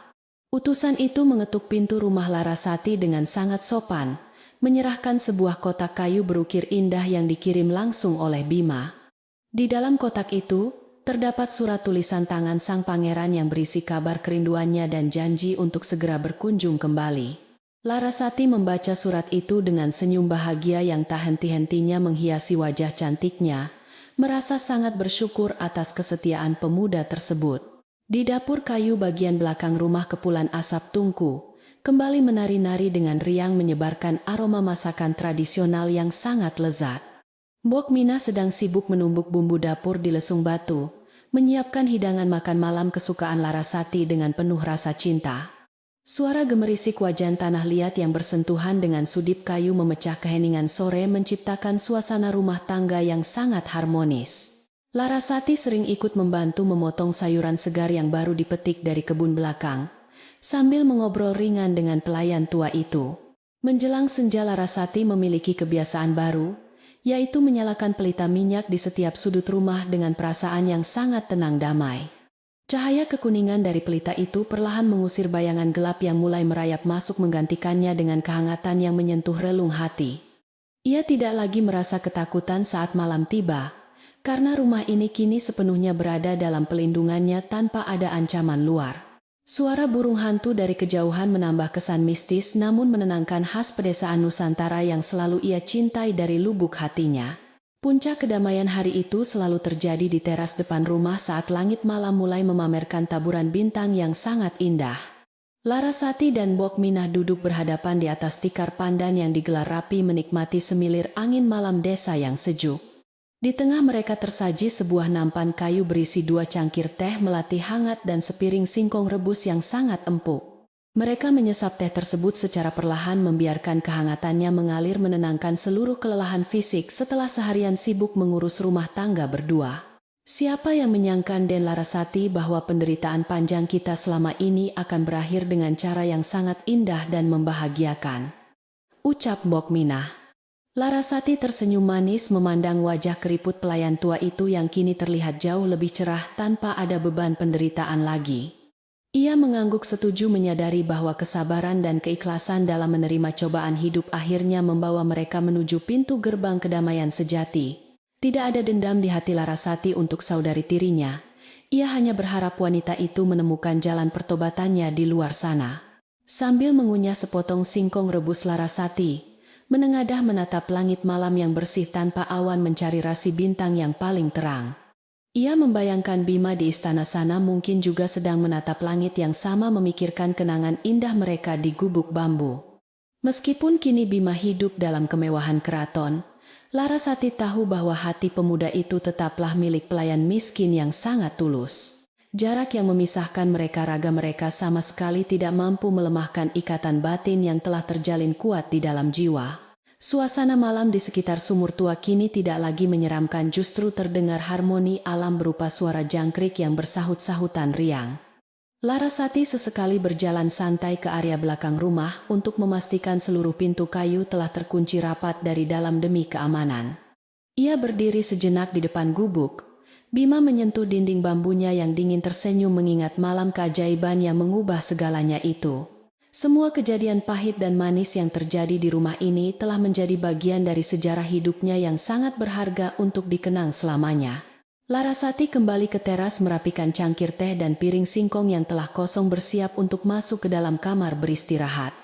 Utusan itu mengetuk pintu rumah Larasati dengan sangat sopan, menyerahkan sebuah kotak kayu berukir indah yang dikirim langsung oleh Bima. Di dalam kotak itu, terdapat surat tulisan tangan sang pangeran yang berisi kabar kerinduannya dan janji untuk segera berkunjung kembali. Larasati membaca surat itu dengan senyum bahagia yang tak henti-hentinya menghiasi wajah cantiknya, merasa sangat bersyukur atas kesetiaan pemuda tersebut. Di dapur kayu bagian belakang rumah kepulan asap tungku, kembali menari-nari dengan riang menyebarkan aroma masakan tradisional yang sangat lezat. Mbok Mina sedang sibuk menumbuk bumbu dapur di lesung batu, menyiapkan hidangan makan malam kesukaan Larasati dengan penuh rasa cinta. Suara gemerisik wajan tanah liat yang bersentuhan dengan sudip kayu memecah keheningan sore menciptakan suasana rumah tangga yang sangat harmonis. Larasati sering ikut membantu memotong sayuran segar yang baru dipetik dari kebun belakang, sambil mengobrol ringan dengan pelayan tua itu. Menjelang senja Larasati memiliki kebiasaan baru, yaitu menyalakan pelita minyak di setiap sudut rumah dengan perasaan yang sangat tenang damai. Cahaya kekuningan dari pelita itu perlahan mengusir bayangan gelap yang mulai merayap masuk menggantikannya dengan kehangatan yang menyentuh relung hati. Ia tidak lagi merasa ketakutan saat malam tiba, karena rumah ini kini sepenuhnya berada dalam pelindungannya tanpa ada ancaman luar. Suara burung hantu dari kejauhan menambah kesan mistis namun menenangkan khas pedesaan Nusantara yang selalu ia cintai dari lubuk hatinya. Puncak kedamaian hari itu selalu terjadi di teras depan rumah saat langit malam mulai memamerkan taburan bintang yang sangat indah. Larasati dan Mbok Minah duduk berhadapan di atas tikar pandan yang digelar rapi menikmati semilir angin malam desa yang sejuk. Di tengah mereka tersaji sebuah nampan kayu berisi 2 cangkir teh melati hangat dan sepiring singkong rebus yang sangat empuk. Mereka menyesap teh tersebut secara perlahan membiarkan kehangatannya mengalir menenangkan seluruh kelelahan fisik setelah seharian sibuk mengurus rumah tangga berdua. Siapa yang menyangka Den Larasati bahwa penderitaan panjang kita selama ini akan berakhir dengan cara yang sangat indah dan membahagiakan, ucap Mbok Minah. Larasati tersenyum manis memandang wajah keriput pelayan tua itu yang kini terlihat jauh lebih cerah tanpa ada beban penderitaan lagi. Ia mengangguk setuju menyadari bahwa kesabaran dan keikhlasan dalam menerima cobaan hidup akhirnya membawa mereka menuju pintu gerbang kedamaian sejati. Tidak ada dendam di hati Larasati untuk saudari tirinya. Ia hanya berharap wanita itu menemukan jalan pertobatannya di luar sana. Sambil mengunyah sepotong singkong rebus Larasati menengadah menatap langit malam yang bersih tanpa awan mencari rasi bintang yang paling terang. Ia membayangkan Bima di istana sana mungkin juga sedang menatap langit yang sama memikirkan kenangan indah mereka di gubuk bambu. Meskipun kini Bima hidup dalam kemewahan keraton, Larasati tahu bahwa hati pemuda itu tetaplah milik pelayan miskin yang sangat tulus. Jarak yang memisahkan mereka raga mereka sama sekali tidak mampu melemahkan ikatan batin yang telah terjalin kuat di dalam jiwa. Suasana malam di sekitar sumur tua kini tidak lagi menyeramkan, justru terdengar harmoni alam berupa suara jangkrik yang bersahut-sahutan riang. Larasati sesekali berjalan santai ke area belakang rumah untuk memastikan seluruh pintu kayu telah terkunci rapat dari dalam demi keamanan. Ia berdiri sejenak di depan gubuk. Bima menyentuh dinding bambunya yang dingin tersenyum mengingat malam keajaiban yang mengubah segalanya itu. Semua kejadian pahit dan manis yang terjadi di rumah ini telah menjadi bagian dari sejarah hidupnya yang sangat berharga untuk dikenang selamanya. Larasati kembali ke teras merapikan cangkir teh dan piring singkong yang telah kosong bersiap untuk masuk ke dalam kamar beristirahat.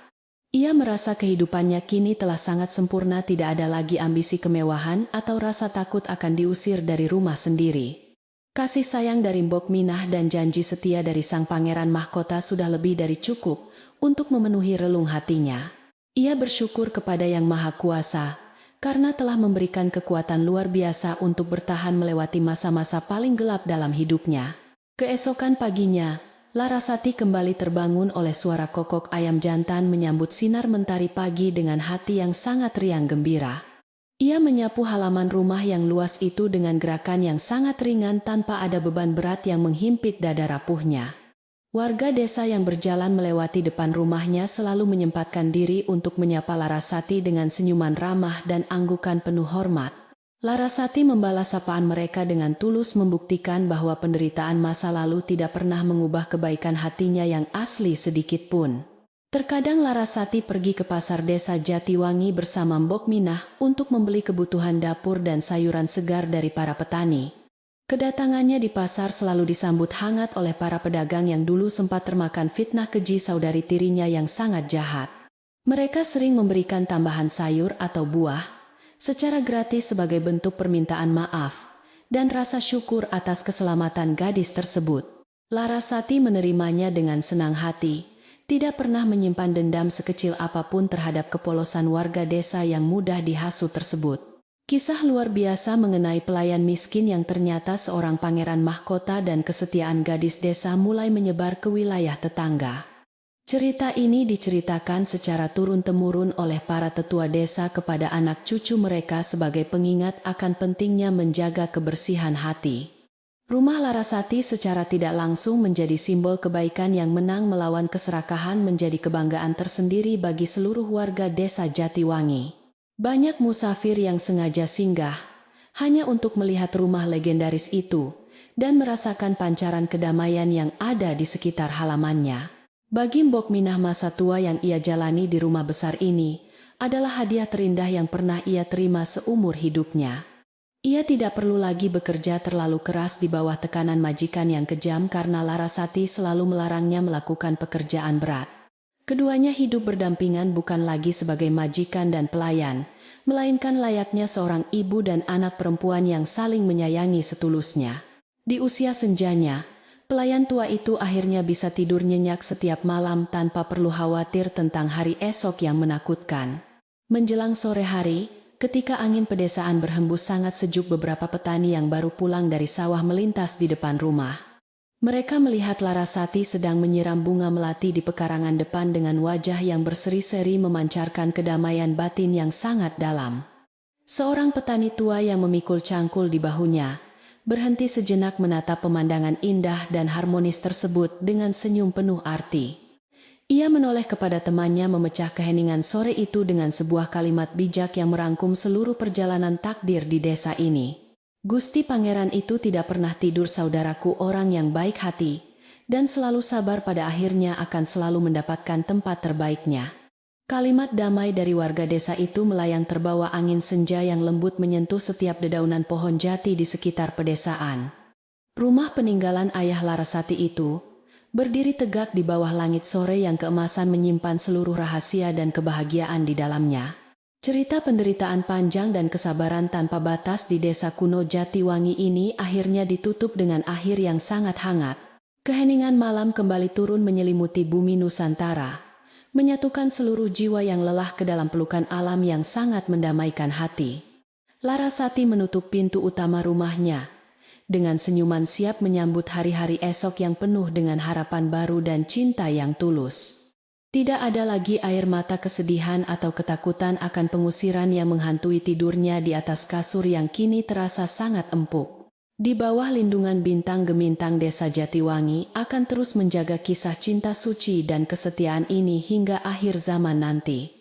Ia merasa kehidupannya kini telah sangat sempurna, tidak ada lagi ambisi kemewahan atau rasa takut akan diusir dari rumah sendiri. Kasih sayang dari Mbok Minah dan janji setia dari sang pangeran mahkota sudah lebih dari cukup untuk memenuhi relung hatinya. Ia bersyukur kepada Yang Maha Kuasa karena telah memberikan kekuatan luar biasa untuk bertahan melewati masa-masa paling gelap dalam hidupnya. Keesokan paginya, Larasati kembali terbangun oleh suara kokok ayam jantan menyambut sinar mentari pagi dengan hati yang sangat riang gembira. Ia menyapu halaman rumah yang luas itu dengan gerakan yang sangat ringan tanpa ada beban berat yang menghimpit dada rapuhnya. Warga desa yang berjalan melewati depan rumahnya selalu menyempatkan diri untuk menyapa Larasati dengan senyuman ramah dan anggukan penuh hormat. Larasati membalas sapaan mereka dengan tulus, membuktikan bahwa penderitaan masa lalu tidak pernah mengubah kebaikan hatinya yang asli sedikit pun. Terkadang Larasati pergi ke pasar desa Jatiwangi bersama Mbok Minah untuk membeli kebutuhan dapur dan sayuran segar dari para petani. Kedatangannya di pasar selalu disambut hangat oleh para pedagang yang dulu sempat termakan fitnah keji saudari tirinya yang sangat jahat. Mereka sering memberikan tambahan sayur atau buah secara gratis sebagai bentuk permintaan maaf dan rasa syukur atas keselamatan gadis tersebut. Larasati menerimanya dengan senang hati, tidak pernah menyimpan dendam sekecil apapun terhadap kepolosan warga desa yang mudah dihasut tersebut. Kisah luar biasa mengenai pelayan miskin yang ternyata seorang pangeran mahkota dan kesetiaan gadis desa mulai menyebar ke wilayah tetangga. Cerita ini diceritakan secara turun-temurun oleh para tetua desa kepada anak cucu mereka sebagai pengingat akan pentingnya menjaga kebersihan hati. Rumah Larasati secara tidak langsung menjadi simbol kebaikan yang menang melawan keserakahan, menjadi kebanggaan tersendiri bagi seluruh warga desa Jatiwangi. Banyak musafir yang sengaja singgah hanya untuk melihat rumah legendaris itu dan merasakan pancaran kedamaian yang ada di sekitar halamannya. Bagi Mbok Minah, masa tua yang ia jalani di rumah besar ini adalah hadiah terindah yang pernah ia terima seumur hidupnya. Ia tidak perlu lagi bekerja terlalu keras di bawah tekanan majikan yang kejam karena Larasati selalu melarangnya melakukan pekerjaan berat. Keduanya hidup berdampingan bukan lagi sebagai majikan dan pelayan, melainkan layaknya seorang ibu dan anak perempuan yang saling menyayangi setulusnya. Di usia senjanya, pelayan tua itu akhirnya bisa tidur nyenyak setiap malam tanpa perlu khawatir tentang hari esok yang menakutkan. Menjelang sore hari, ketika angin pedesaan berhembus sangat sejuk, beberapa petani yang baru pulang dari sawah melintas di depan rumah. Mereka melihat Larasati sedang menyiram bunga melati di pekarangan depan dengan wajah yang berseri-seri memancarkan kedamaian batin yang sangat dalam. Seorang petani tua yang memikul cangkul di bahunya berhenti sejenak menatap pemandangan indah dan harmonis tersebut dengan senyum penuh arti. Ia menoleh kepada temannya, memecah keheningan sore itu dengan sebuah kalimat bijak yang merangkum seluruh perjalanan takdir di desa ini. Gusti Pangeran itu tidak pernah tidur, saudaraku, orang yang baik hati dan selalu sabar pada akhirnya akan selalu mendapatkan tempat terbaiknya. Kalimat damai dari warga desa itu melayang terbawa angin senja yang lembut menyentuh setiap dedaunan pohon jati di sekitar pedesaan. Rumah peninggalan ayah Larasati itu berdiri tegak di bawah langit sore yang keemasan, menyimpan seluruh rahasia dan kebahagiaan di dalamnya. Cerita penderitaan panjang dan kesabaran tanpa batas di desa kuno Jatiwangi ini akhirnya ditutup dengan akhir yang sangat hangat. Keheningan malam kembali turun menyelimuti bumi Nusantara, menyatukan seluruh jiwa yang lelah ke dalam pelukan alam yang sangat mendamaikan hati. Larasati menutup pintu utama rumahnya dengan senyuman, siap menyambut hari-hari esok yang penuh dengan harapan baru dan cinta yang tulus. Tidak ada lagi air mata kesedihan atau ketakutan akan pengusiran yang menghantui tidurnya di atas kasur yang kini terasa sangat empuk. Di bawah lindungan bintang gemintang, desa Jatiwangi akan terus menjaga kisah cinta suci dan kesetiaan ini hingga akhir zaman nanti.